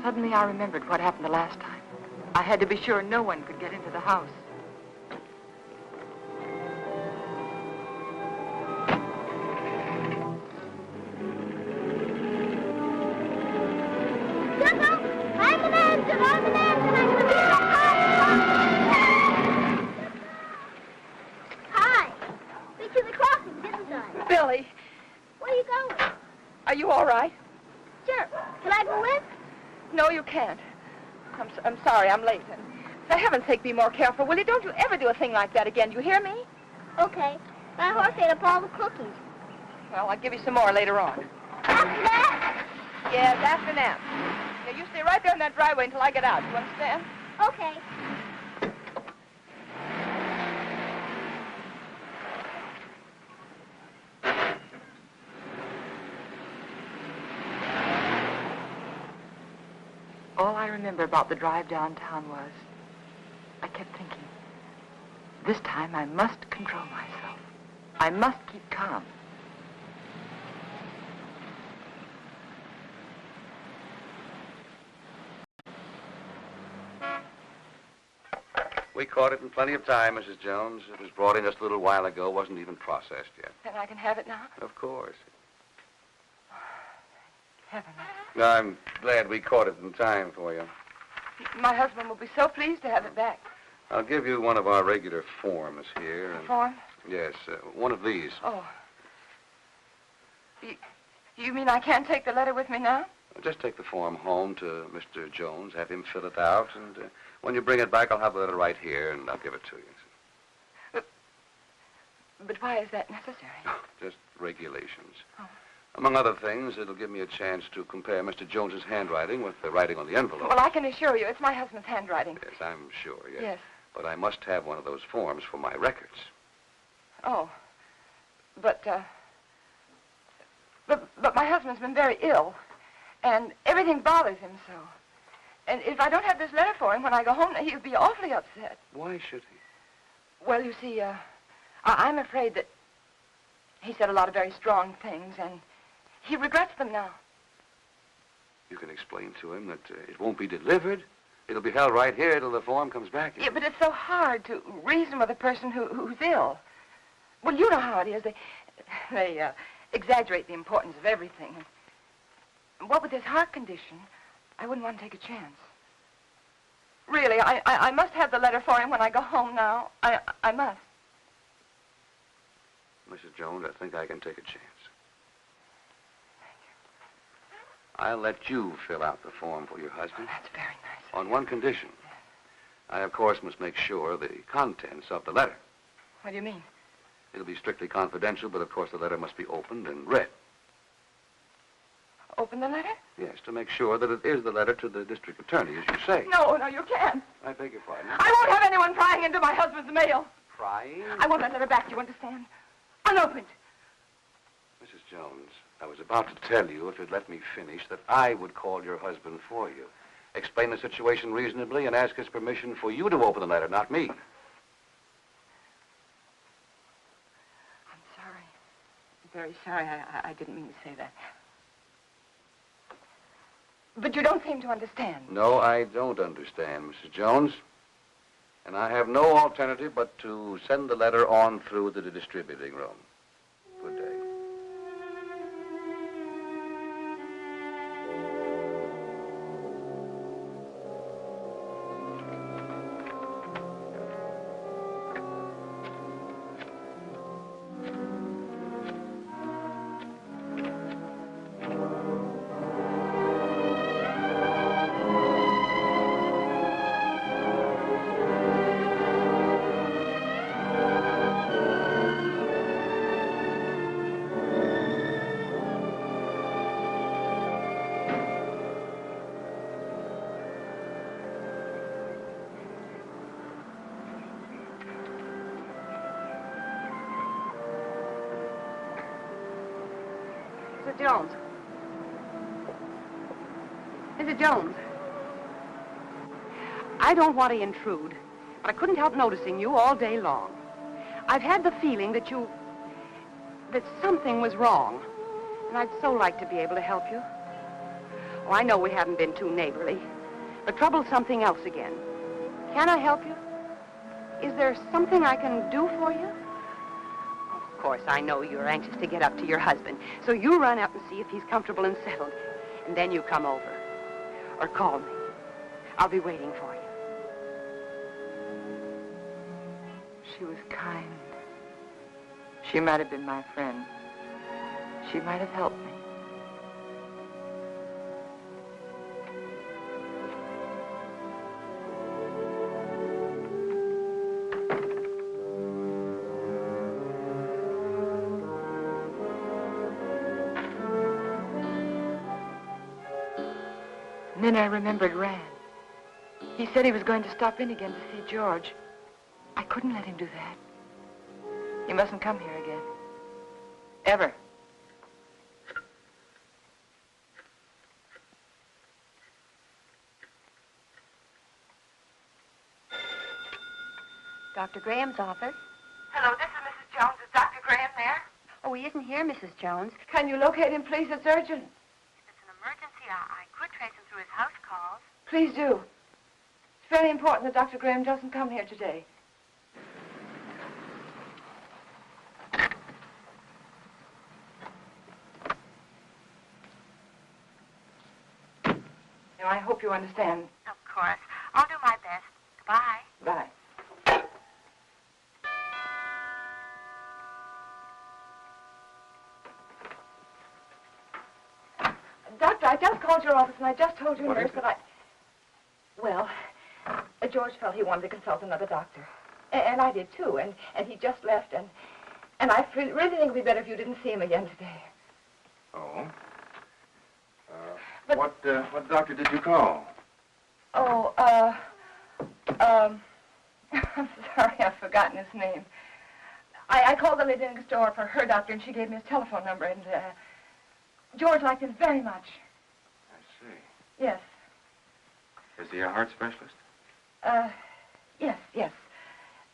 Suddenly I remembered what happened the last time. I had to be sure no one could get into the house. Hi. Been to the crossing, didn't I? Billy, Where are you going? are you all right? Sure. Can I go in? No, you can't. I'm sorry, I'm late. And for heaven's sake, be more careful, will you? Don't you ever do a thing like that again. Do you hear me? Okay. My horse ate up all the cookies. Well, I'll give you some more later on. After that? Yes, after nap. Now, you stay right there in that driveway until I get out. You understand? Okay. All I remember about the drive downtown was I kept thinking, this time I must control myself. I must keep calm. We caught it in plenty of time, Mrs. Jones. It was brought in just a little while ago, wasn't even processed yet. Then I can have it now? Of course. Heaven. I'm glad we caught it in time for you. My husband will be so pleased to have it back. I'll give you one of our regular forms here. A form? Yes, one of these. Oh. You mean I can't take the letter with me now? Just take the form home to Mr. Jones, have him fill it out, and when you bring it back, I'll have the letter right here, and I'll give it to you. But why is that necessary? Just regulations. Oh. Among other things, it'll give me a chance to compare Mr. Jones's handwriting with the writing on the envelope. Well, I can assure you it's my husband's handwriting. Yes, I'm sure, yes. Yes. But I must have one of those forms for my records. Oh. But my husband's been very ill, and everything bothers him so. And if I don't have this letter for him when I go home, he'll be awfully upset. Why should he? Well, you see, I'm afraid that he said a lot of very strong things, and he regrets them now. You can explain to him that it won't be delivered. It'll be held right here till the form comes back. Yeah, but it's so hard to reason with a person who's ill. Well, you know how it is. They exaggerate the importance of everything. And what with his heart condition, I wouldn't want to take a chance. Really, I must have the letter for him when I go home now. I must. Mrs. Jones, I think I can take a chance. I'll let you fill out the form for your husband. Oh, that's very nice. On one condition. I, of course, must make sure the contents of the letter. What do you mean? It'll be strictly confidential, but of course the letter must be opened and read. Open the letter? Yes, to make sure that it is the letter to the district attorney, as you say. No, you can't. I beg your pardon. I won't have anyone prying into my husband's mail. Prying? I want that letter back, you understand? Unopened. Mrs. Jones, I was about to tell you, if you'd let me finish, that I would call your husband for you. Explain the situation reasonably and ask his permission for you to open the letter, not me. I'm sorry. I'm very sorry. I didn't mean to say that. But you don't seem to understand. No, I don't understand, Mrs. Jones. And I have no alternative but to send the letter on through to the distributing room. Good day. Mr. Jones. Mr. Jones. I don't want to intrude, but I couldn't help noticing you all day long. I've had the feeling that something was wrong, and I'd so like to be able to help you. Oh, I know we haven't been too neighborly, but trouble's something else again. Can I help you? Is there something I can do for you? Of course, I know you're anxious to get up to your husband, so you run up and see if he's comfortable and settled, and then you come over. Or call me. I'll be waiting for you. She was kind. She might have been my friend. She might have helped me. And then I remembered Rand. He said he was going to stop in again to see George. I couldn't let him do that. He mustn't come here again. Ever. Dr. Graham's office. Hello, this is Mrs. Jones. Is Dr. Graham there? Oh, he isn't here, Mrs. Jones. Can you locate him, please? It's urgent. If it's an emergency, I could trace him through his house calls. Please do. It's very important that Dr. Graham doesn't come here today. Now, I hope you understand. Of course. I'll do my best. Goodbye. Bye. Doctor, I just called your office and I just told your What nurse is it? that Well, George felt he wanted to consult another doctor. And I did too, and he just left, and I really think it would be better if you didn't see him again today. Oh? But- What doctor did you call? Oh, I'm sorry, I've forgotten his name. I called the lady next door for her doctor, and she gave me his telephone number, and George liked him very much. I see. Yes. Is he a heart specialist? Yes.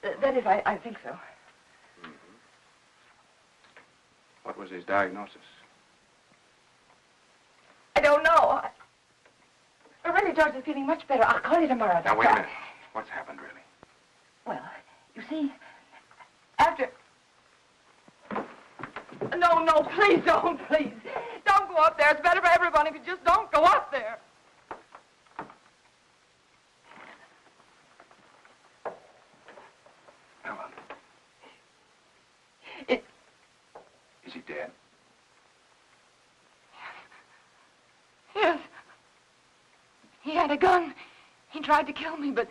That is, I think so. Mm-hmm. What was his diagnosis? I don't know. But really, George is feeling much better. I'll call you tomorrow. Now, wait a minute. What's happened, really? Well, you see, after... No, please don't, please. Don't go up there. It's better for everyone if you just don't go up there. Helen. It... Is he dead? Yes. He had a gun. He tried to kill me, but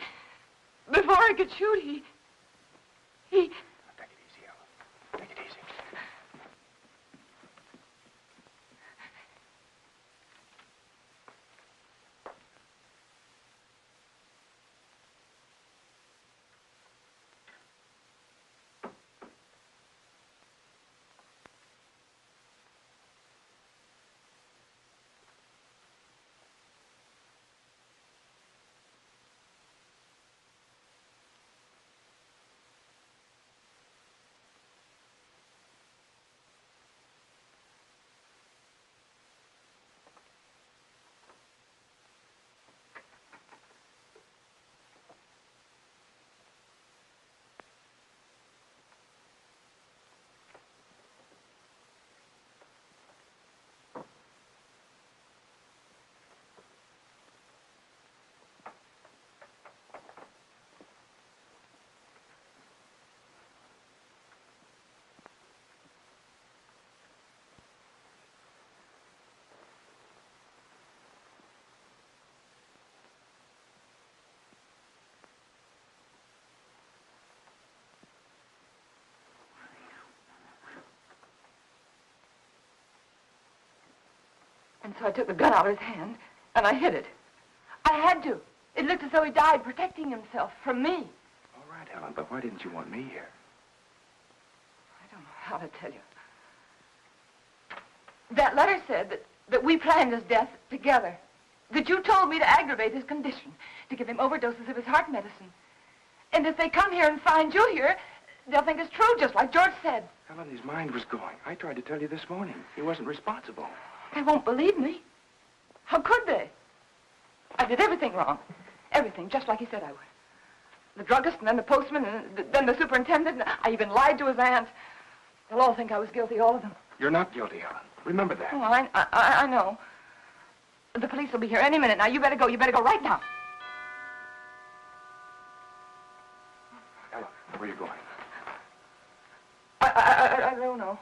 before I could shoot, he... Take it easy, Helen. Take it easy. And so I took the gun out of his hand, and I hid it. I had to. It looked as though he died protecting himself from me. All right, Helen, but why didn't you want me here? I don't know how to tell you. That letter said that we planned his death together. That you told me to aggravate his condition, to give him overdoses of his heart medicine. And if they come here and find you here, they'll think it's true, just like George said. Helen, his mind was going. I tried to tell you this morning. He wasn't responsible. They won't believe me. How could they? I did everything wrong. Everything, just like he said I would. The druggist, and then the postman, and then the superintendent. And I even lied to his aunt. They'll all think I was guilty, all of them. You're not guilty, Helen. Remember that. Oh, I know. The police will be here any minute. Now, you better go. You better go right now. Helen, where are you going? I don't know.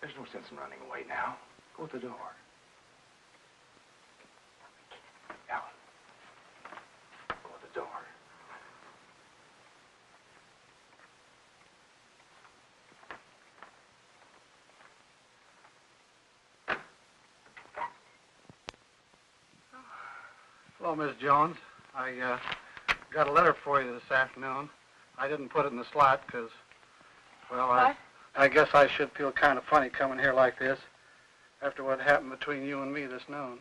There's no sense in running away now. Go at the door. Helen. Go at the door. Hello, Miss Jones. I got a letter for you this afternoon. I didn't put it in the slot because, well, I guess I should feel kind of funny coming here like this after what happened between you and me this noon.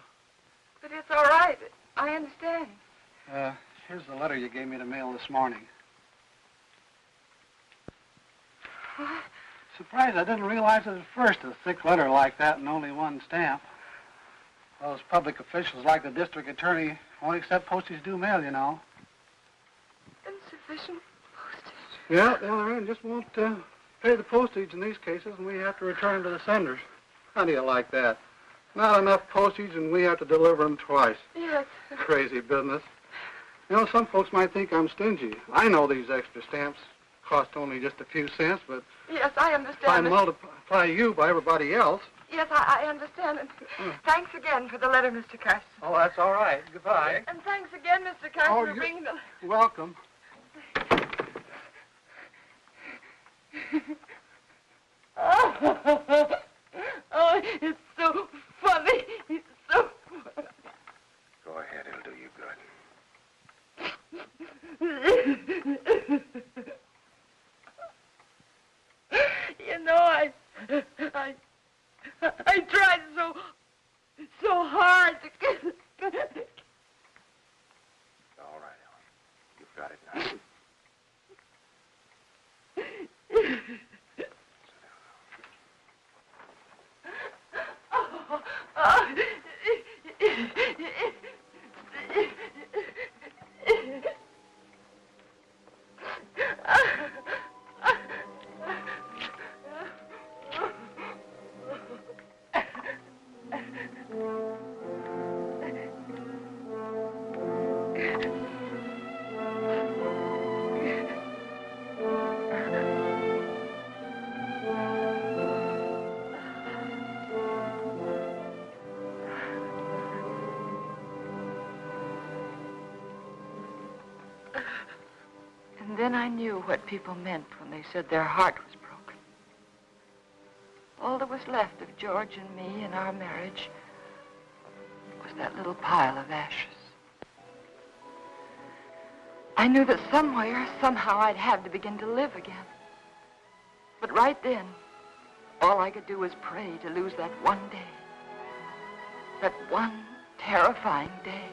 But it's all right. I understand. Here's the letter you gave me to mail this morning. What? Surprised I didn't realize it at first, a thick letter like that and only one stamp. Those public officials like the district attorney won't accept postage due mail, you know. Insufficient postage. Yeah, the other end just won't pay the postage in these cases, and we have to return them to the senders. How do you like that? Not enough postage, and we have to deliver them twice. Yes. Crazy business. You know, some folks might think I'm stingy. I know these extra stamps cost only just a few cents, but Yes, I understand. if I multiply you by everybody else... Yes, I understand. And thanks again for the letter, Mr. Carson. Oh, that's all right. Goodbye. And thanks again, Mr. Carson, for bringing the... Welcome. Oh, it's so funny. It's so funny. Go ahead, it'll do you good. You know, I tried so hard to get... All right, Ellen. You've got it now. And then I knew what people meant when they said their heart was broken. All that was left of George and me and our marriage was that little pile of ashes. I knew that somewhere, somehow, I'd have to begin to live again. But right then, all I could do was pray to lose that one day. That one terrifying day.